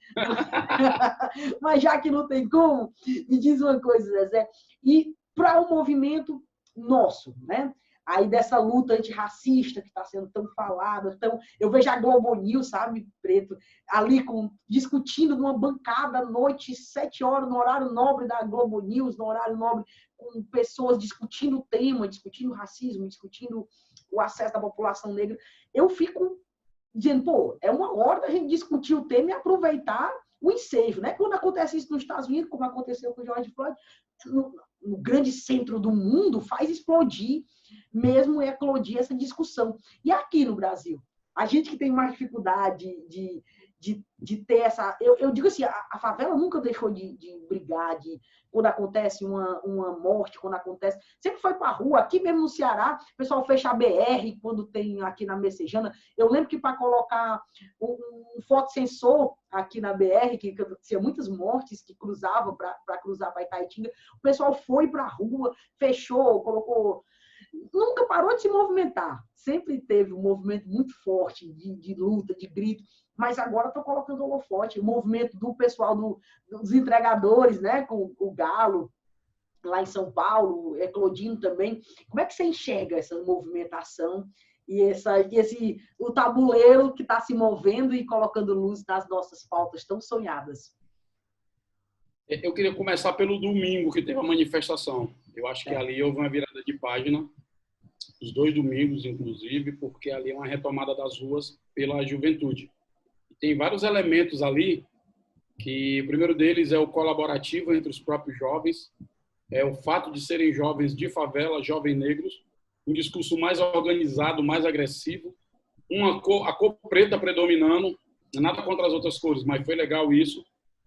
Mas já que não tem como, me diz uma coisa, Zezé. E para o movimento nosso, né? Aí dessa luta antirracista que está sendo tão falada, eu vejo a Globo News, sabe, Preto, ali discutindo numa bancada à noite, 7 horas, no horário nobre da Globo News, no horário nobre, com pessoas discutindo o tema, discutindo o racismo, discutindo o acesso da população negra. Eu fico dizendo, pô, é uma hora da gente discutir o tema e aproveitar o ensejo, né? Quando acontece isso nos Estados Unidos, como aconteceu com o George Floyd, no grande centro do mundo, faz explodir, mesmo eclodir essa discussão. E aqui no Brasil, a gente que tem mais dificuldade de ter essa... Eu digo assim, a favela nunca deixou de brigar, quando acontece uma morte, quando acontece... Sempre foi para a rua. Aqui mesmo no Ceará, o pessoal fecha a BR quando tem aqui na Messejana. Eu lembro que para colocar um fotossensor aqui na BR, que tinha muitas mortes que cruzavam para cruzar para Itaitinga, o pessoal foi para a rua, fechou, colocou... Nunca parou de se movimentar. Sempre teve um movimento muito forte de luta, de grito, mas agora estão colocando holofote. O movimento do pessoal dos entregadores, né, com o Galo, lá em São Paulo, eclodindo também. Como é que você enxerga essa movimentação e o tabuleiro que está se movendo e colocando luz nas nossas pautas tão sonhadas? Eu queria começar pelo domingo, que teve a manifestação. Eu acho que ali houve uma virada de página, os 2 domingos, inclusive, porque ali é uma retomada das ruas pela juventude. E tem vários elementos ali, que o primeiro deles é o colaborativo entre os próprios jovens, é o fato de serem jovens de favela, jovens negros, um discurso mais organizado, mais agressivo, a cor preta predominando, nada contra as outras cores, mas foi legal isso.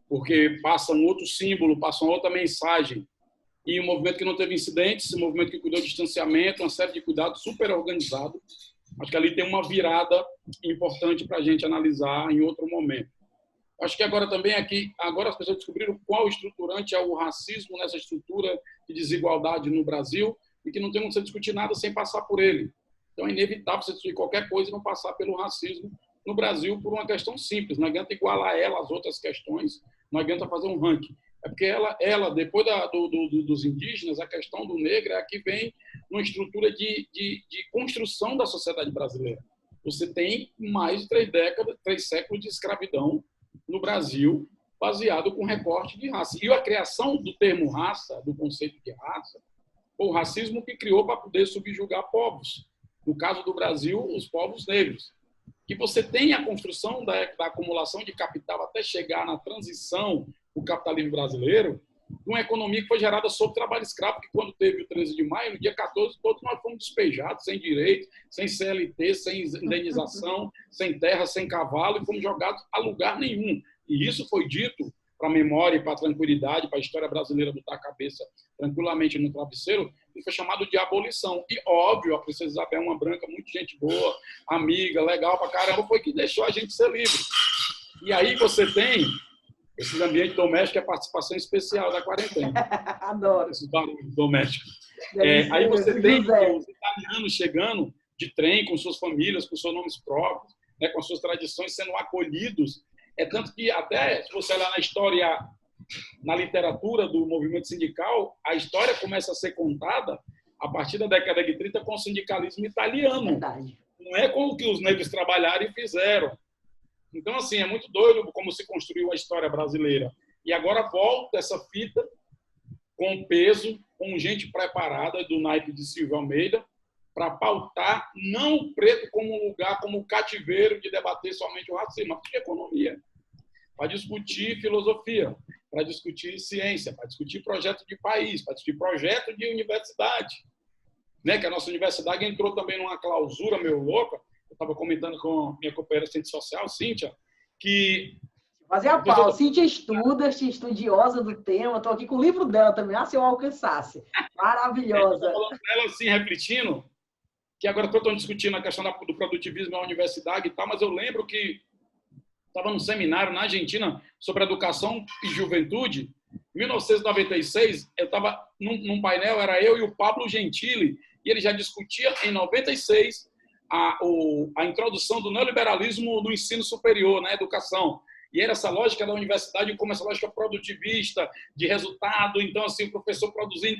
porque passa um outro símbolo, passa uma outra mensagem. E um movimento que não teve incidentes, um movimento que cuidou de distanciamento, uma série de cuidados, super organizado. Acho que ali tem uma virada importante para a gente analisar em outro momento. Acho que agora também aqui, agora as pessoas descobriram qual estruturante é o racismo nessa estrutura de desigualdade no Brasil e que não tem como você discutir nada sem passar por ele. Então é inevitável você discutir qualquer coisa e não passar pelo racismo no Brasil por uma questão simples. Não adianta igualar ela às outras questões, não adianta fazer um ranking. É porque ela depois dos indígenas, a questão do negro é a que vem numa estrutura de construção da sociedade brasileira. Você tem mais de 3 séculos de escravidão no Brasil, baseado com recorte de raça. E a criação do termo raça, do conceito de raça, foi o racismo que criou para poder subjugar povos. No caso do Brasil, os povos negros. Que você tem a construção da acumulação de capital até chegar na transição do capitalismo brasileiro, uma economia que foi gerada sob trabalho escravo, que quando teve o 13 de maio, no dia 14, todos nós fomos despejados, sem direito, sem CLT, sem indenização, sem terra, sem cavalo, e fomos jogados a lugar nenhum. E isso foi dito para a memória e para a tranquilidade, para a história brasileira botar a cabeça tranquilamente no travesseiro, e foi chamado de abolição. E, óbvio, a princesa Isabel é uma branca, muito gente boa, amiga, legal pra caramba, foi que deixou a gente ser livre. E aí você tem esses ambientes domésticos, é a participação especial da quarentena. Adoro. Esses barulhos domésticos. Aí você tem os italianos chegando de trem com suas famílias, com seus nomes próprios, né, com suas tradições, sendo acolhidos. É tanto que até, se você olhar na história, na literatura do movimento sindical, a história começa a ser contada a partir da década de 30 com o sindicalismo italiano. Verdade. Não é com o que os negros trabalharam e fizeram. Então, assim, é muito doido como se construiu a história brasileira. E agora volta essa fita com peso, com gente preparada do naipe de Silvio Almeida, para pautar não o preto como um lugar, como cativeiro de debater somente o racismo, mas de economia, para discutir filosofia, para discutir ciência, para discutir projeto de país, para discutir projeto de universidade. Né? Que a nossa universidade entrou também numa clausura meio louca. Eu estava comentando com minha companheira de ciência social, Cíntia, que... Fazer a pau. Cíntia estuda, estudiosa do tema. Estou aqui com o livro dela também, se eu alcançasse. Maravilhosa. Estou falando para ela assim, refletindo, que agora estão discutindo a questão do produtivismo na universidade e tal, mas eu lembro que estava num seminário na Argentina sobre educação e juventude. Em 1996, eu estava num painel, era eu e o Pablo Gentili, e ele já discutia em 96 a introdução do neoliberalismo no ensino superior, na educação. E era essa lógica da universidade, como essa lógica produtivista, de resultado, então, assim, o professor produzindo,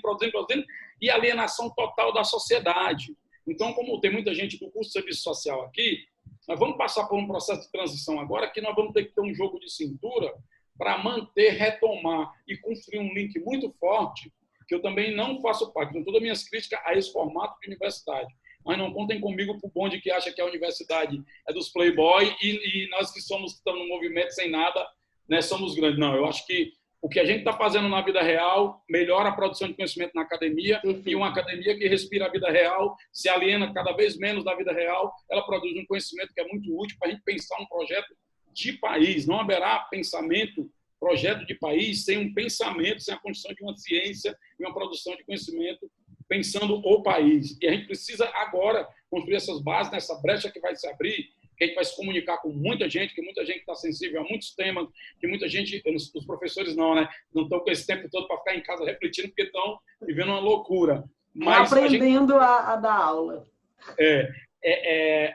e alienação total da sociedade. Então, como tem muita gente do curso de serviço social aqui, nós vamos passar por um processo de transição agora que nós vamos ter que ter um jogo de cintura para manter, retomar e construir um link muito forte, que eu também não faço parte, com todas as minhas críticas a esse formato de universidade. Mas não contem comigo para o bonde que acha que a universidade é dos playboy e nós que estamos no movimento sem nada, né, somos grandes. Não, eu acho que o que a gente está fazendo na vida real melhora a produção de conhecimento na academia. E uma academia que respira a vida real, se aliena cada vez menos da vida real, ela produz um conhecimento que é muito útil para a gente pensar um projeto de país. Não haverá pensamento, projeto de país, sem um pensamento, sem a construção de uma ciência e uma produção de conhecimento pensando o país. E a gente precisa agora construir essas bases, nessa brecha que vai se abrir, que a gente vai se comunicar com muita gente, que muita gente está sensível a muitos temas, que muita gente, os professores não, né? Não estão com esse tempo todo para ficar em casa refletindo, porque estão vivendo uma loucura. Mas aprendendo a dar aula.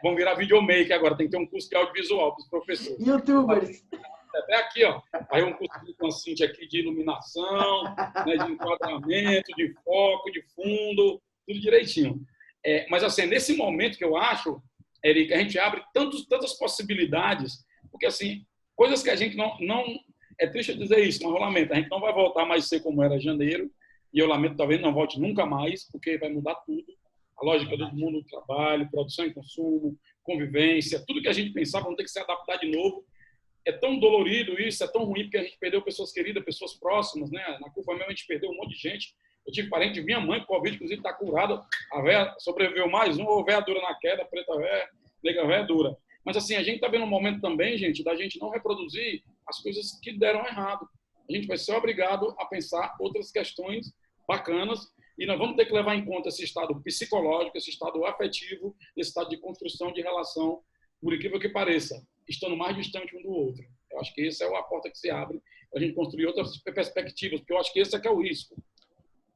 Vão virar videomaker agora, tem que ter um curso de audiovisual para os professores. YouTubers. Até aqui, ó. Aí um curso com a Cíntia aqui de iluminação, né, de enquadramento, de foco, de fundo, tudo direitinho. Mas, assim, nesse momento que eu acho, Érica, a gente abre tantas possibilidades, porque, assim, coisas que a gente não... É triste dizer isso, mas eu lamento, a gente não vai voltar mais a ser como era em janeiro, e eu lamento, talvez não volte nunca mais, porque vai mudar tudo. A lógica do mundo do trabalho, produção e consumo, convivência, tudo que a gente pensava vamos ter que se adaptar de novo. É tão dolorido isso, é tão ruim, porque a gente perdeu pessoas queridas, pessoas próximas, né? Na curva mesmo a gente perdeu um monte de gente. Eu tive parente de minha mãe com Covid, inclusive está curada. A véia sobreviveu mais um, ou véia dura na queda, preta véia, nega véia dura. Mas assim, a gente está vendo um momento também, gente, da gente não reproduzir as coisas que deram errado. A gente vai ser obrigado a pensar outras questões bacanas e nós vamos ter que levar em conta esse estado psicológico, esse estado afetivo, esse estado de construção de relação, por incrível que pareça, estando mais distante um do outro. Eu acho que essa é a porta que se abre para a gente construir outras perspectivas, porque eu acho que esse é que é o risco.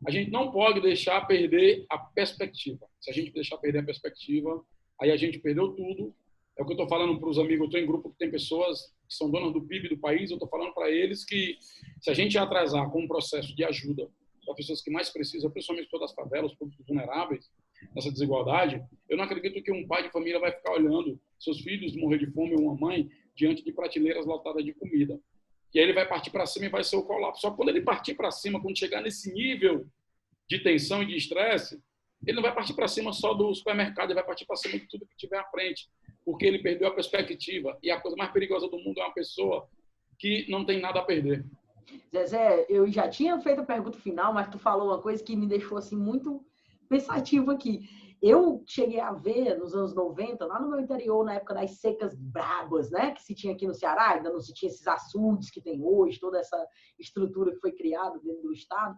A gente não pode deixar perder a perspectiva. Se a gente deixar perder a perspectiva, aí a gente perdeu tudo. É o que eu estou falando para os amigos. Eu estou em grupo que tem pessoas que são donas do PIB do país. Eu estou falando para eles que se a gente atrasar com um processo de ajuda para pessoas que mais precisam, principalmente todas as favelas, os públicos vulneráveis, nessa desigualdade, eu não acredito que um pai de família vai ficar olhando seus filhos morrer de fome ou uma mãe diante de prateleiras lotadas de comida. E aí ele vai partir para cima e vai ser o colapso. Só que quando ele partir para cima, quando chegar nesse nível de tensão e de estresse, ele não vai partir para cima só do supermercado, ele vai partir para cima de tudo que tiver à frente, porque ele perdeu a perspectiva. E a coisa mais perigosa do mundo é uma pessoa que não tem nada a perder. Zezé, eu já tinha feito a pergunta final, mas tu falou uma coisa que me deixou assim muito pensativo aqui. Eu cheguei a ver nos anos 90, lá no meu interior, na época das secas brabas, né, que se tinha aqui no Ceará, ainda não se tinha esses açudes que tem hoje, toda essa estrutura que foi criada dentro do estado.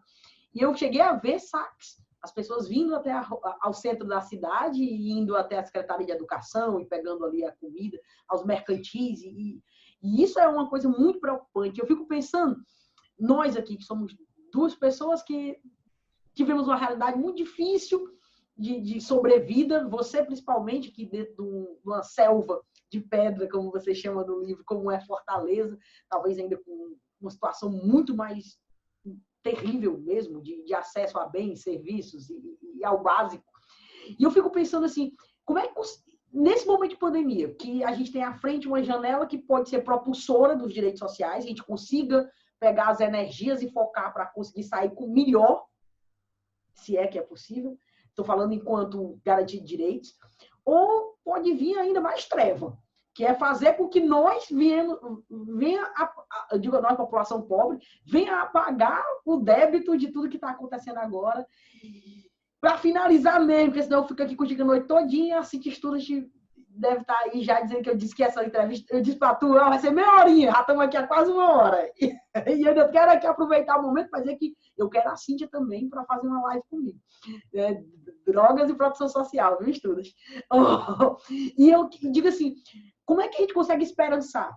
E eu cheguei a ver saques, as pessoas vindo até ao centro da cidade e indo até a Secretaria de Educação e pegando ali a comida, aos mercantis. E isso é uma coisa muito preocupante. Eu fico pensando, nós aqui, que somos duas pessoas que tivemos uma realidade muito difícil de sobrevida, você principalmente, que dentro de uma selva de pedra, como você chama no livro, como é Fortaleza, talvez ainda com uma situação muito mais terrível mesmo, de acesso a bens, serviços e ao básico. E eu fico pensando assim, como é que, nesse momento de pandemia, que a gente tem à frente uma janela que pode ser propulsora dos direitos sociais, a gente consiga pegar as energias e focar para conseguir sair com melhor, se é que é possível, estou falando enquanto garantia de direitos, ou pode vir ainda mais treva, que é fazer com que nós eu digo a nós, população pobre, venha a pagar o débito de tudo que está acontecendo agora. Para finalizar mesmo, porque senão eu fico aqui contigo a noite todinha, a Cintia Student deve estar aí já dizendo que eu disse que essa entrevista, eu disse para tu, vai ser meia horinha, já estamos aqui há quase uma hora. E eu ainda quero aqui aproveitar o momento para dizer que eu quero a Cíntia também para fazer uma live comigo. Drogas e produção social, viu, Estudas? E eu digo assim, como é que a gente consegue esperançar?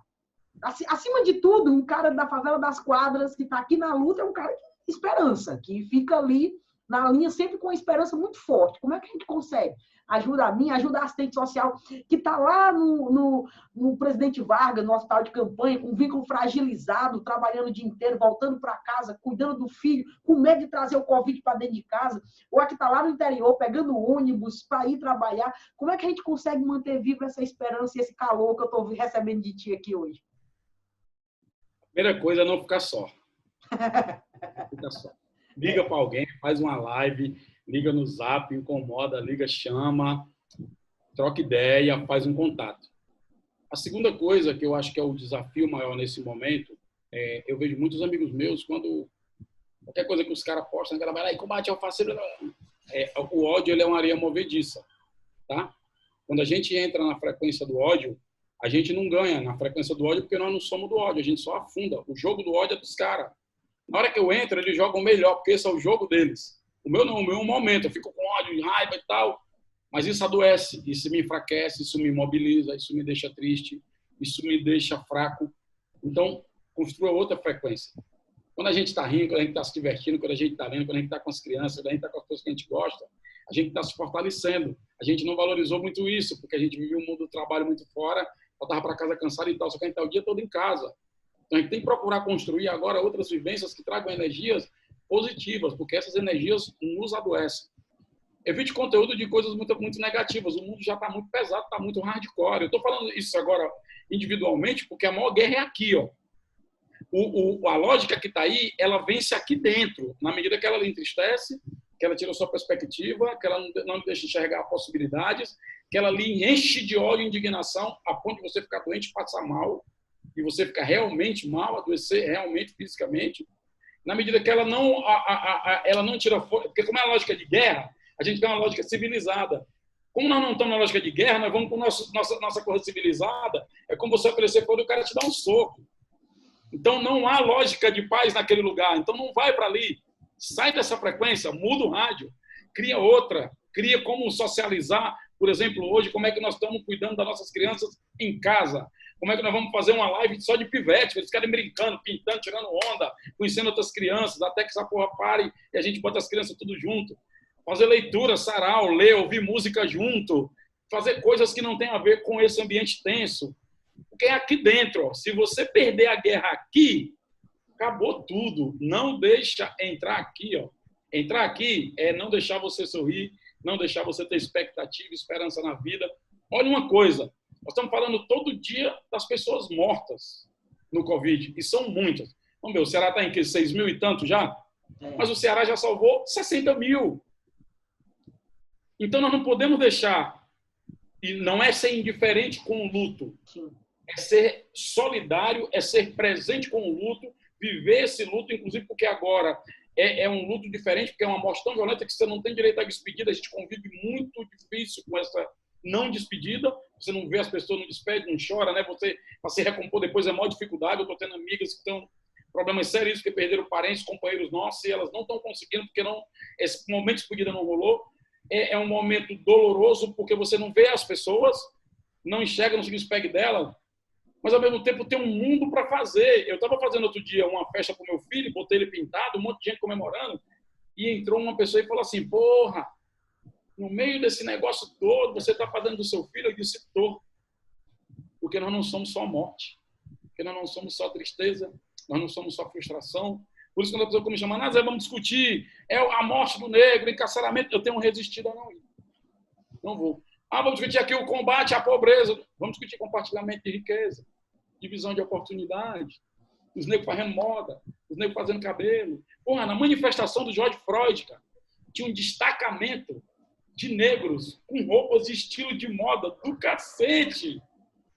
Acima de tudo, um cara da favela das Quadras que está aqui na luta é um cara que esperança, que fica ali na linha sempre com uma esperança muito forte. Como é que a gente consegue? Ajuda a mim, ajuda a assistente social que está lá no Presidente Vargas, no hospital de campanha, com um vínculo fragilizado, trabalhando o dia inteiro, voltando para casa, cuidando do filho, com medo de trazer o Covid para dentro de casa, ou a que está lá no interior, pegando ônibus para ir trabalhar. Como é que a gente consegue manter viva essa esperança e esse calor que eu estou recebendo de ti aqui hoje? Primeira coisa é não ficar só. Fica só. Liga para alguém, faz uma live, liga no Zap, incomoda, liga, chama, troca ideia, faz um contato. A segunda coisa que eu acho que é o desafio maior nesse momento, eu vejo muitos amigos meus, quando qualquer coisa que os caras postam, o cara vai lá e combate ao fascismo. O ódio ele é uma areia movediça. Tá? Quando a gente entra na frequência do ódio, a gente não ganha na frequência do ódio porque nós não somos do ódio, a gente só afunda. O jogo do ódio é dos caras. Na hora que eu entro, eles jogam melhor, porque esse é o jogo deles. O meu não, o meu é um momento, eu fico com ódio, raiva e tal, mas isso adoece, isso me enfraquece, isso me imobiliza, isso me deixa triste, isso me deixa fraco. Então, construa outra frequência. Quando a gente está rindo, quando a gente está se divertindo, quando a gente está lendo, quando a gente está com as crianças, quando a gente está com as coisas que a gente gosta, a gente está se fortalecendo. A gente não valorizou muito isso, porque a gente vivia um mundo do trabalho muito fora, voltava para casa cansado e tal, só que a gente está o dia todo em casa. Então, a gente tem que procurar construir agora outras vivências que tragam energias positivas, porque essas energias nos adoecem. Evite conteúdo de coisas muito, muito negativas. O mundo já está muito pesado, está muito hardcore. Eu estou falando isso agora individualmente, porque a maior guerra é aqui. Ó. A lógica que está aí, ela vence aqui dentro, na medida que ela lhe entristece, que ela tira a sua perspectiva, que ela não deixa enxergar possibilidades, que ela lhe enche de ódio e indignação, a ponto de você ficar doente, passar mal, e você ficar realmente mal, adoecer realmente fisicamente, na medida que ela não tira força, porque como é a lógica de guerra, a gente tem uma lógica civilizada. Como nós não estamos na lógica de guerra, nós vamos com nossa coisa civilizada, é como você oferecer fogo e o cara te dá um soco. Então, não há lógica de paz naquele lugar. Então, não vai para ali. Sai dessa frequência, muda o rádio, cria outra, cria como socializar. Por exemplo, hoje, como é que nós estamos cuidando das nossas crianças em casa? Como é que nós vamos fazer uma live só de pivete? Eles querem brincando, pintando, tirando onda, conhecendo outras crianças, até que essa porra pare e a gente bota as crianças tudo junto. Fazer leitura, sarau, ler, ouvir música junto, fazer coisas que não tem a ver com esse ambiente tenso. Porque é aqui dentro, ó, se você perder a guerra aqui, acabou tudo. Não deixa entrar aqui, ó. Entrar aqui é não deixar você sorrir, não deixar você ter expectativa, esperança na vida. Olha uma coisa, nós estamos falando todo dia das pessoas mortas no Covid, e são muitas. Vamos ver, o Ceará está em que? 6 mil e tanto já? Mas o Ceará já salvou 60 mil. Então nós não podemos deixar, e não é ser indiferente com o luto, é ser solidário, é ser presente com o luto, viver esse luto, inclusive porque agora é um luto diferente, porque é uma morte tão violenta que você não tem direito à despedida, a gente convive muito difícil com essa não despedida, você não vê as pessoas, não despede, não chora, né? Você, para se recompor depois é maior dificuldade. Eu estou tendo amigas que estão problemas sérios, que perderam parentes, companheiros nossos, e elas não estão conseguindo, porque não, esse momento de despedida não rolou. É um momento doloroso, porque você não vê as pessoas, não enxerga, não se despede dela, mas ao mesmo tempo tem um mundo para fazer. Eu estava fazendo outro dia uma festa para o meu filho, botei ele pintado, um monte de gente comemorando, e entrou uma pessoa e falou assim: porra, no meio desse negócio todo, você está fazendo do seu filho? Eu disse: tô. Porque nós não somos só morte, porque nós não somos só tristeza, nós não somos só frustração. Por isso, quando a pessoa me chama, Nazé, vamos discutir a morte do negro, encarceramento, eu tenho resistido a não ir. Não vou. Vamos discutir aqui o combate à pobreza, vamos discutir compartilhamento de riqueza, divisão de oportunidade, os negros fazendo moda, os negros fazendo cabelo. Porra, na manifestação do George Floyd, cara, tinha um destacamento de negros com roupas de estilo de moda do cacete.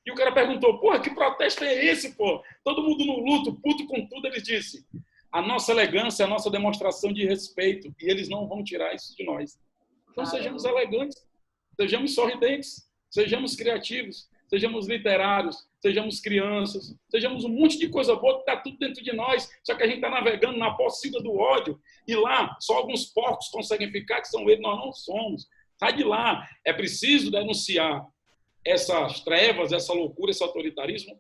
E o cara perguntou: porra, que protesto é esse, pô? Todo mundo no luto, puto com tudo. Eles disse: a nossa elegância é a nossa demonstração de respeito e eles não vão tirar isso de nós. Então sejamos elegantes, sejamos sorridentes, sejamos criativos, sejamos literários, sejamos crianças, sejamos um monte de coisa boa que está tudo dentro de nós, só que a gente está navegando na pocilga do ódio, e lá só alguns porcos conseguem ficar, que são eles, nós não somos. Sai de lá. É preciso denunciar essas trevas, essa loucura, esse autoritarismo?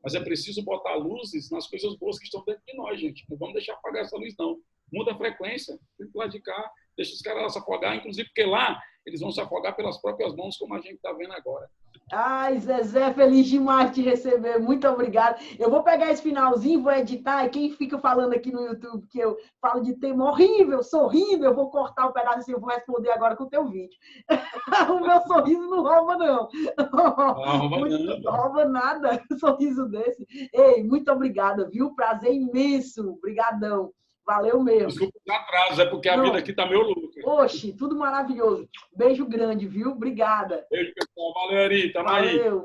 Mas é preciso botar luzes nas coisas boas que estão dentro de nós, gente. Não vamos deixar apagar essa luz, não. Muda a frequência, tem que lá de cá, deixa os caras lá se afogar, inclusive porque lá eles vão se afogar pelas próprias mãos, como a gente está vendo agora. Ai, Zezé, feliz demais de te receber. Muito obrigada. Eu vou pegar esse finalzinho, vou editar, e quem fica falando aqui no YouTube que eu falo de tema horrível, sorrindo, eu vou cortar um pedaço assim, eu vou responder agora com o teu vídeo. O meu sorriso não rouba, não. Não rouba nada, sorriso desse. Ei, muito obrigada, viu? Prazer imenso. Obrigadão. Valeu mesmo. Desculpa o atraso, é porque a vida aqui está meio louca. Oxe, tudo maravilhoso. Beijo grande, viu? Obrigada. Beijo, pessoal. Valeu, Ari. Tamo aí. Valeu.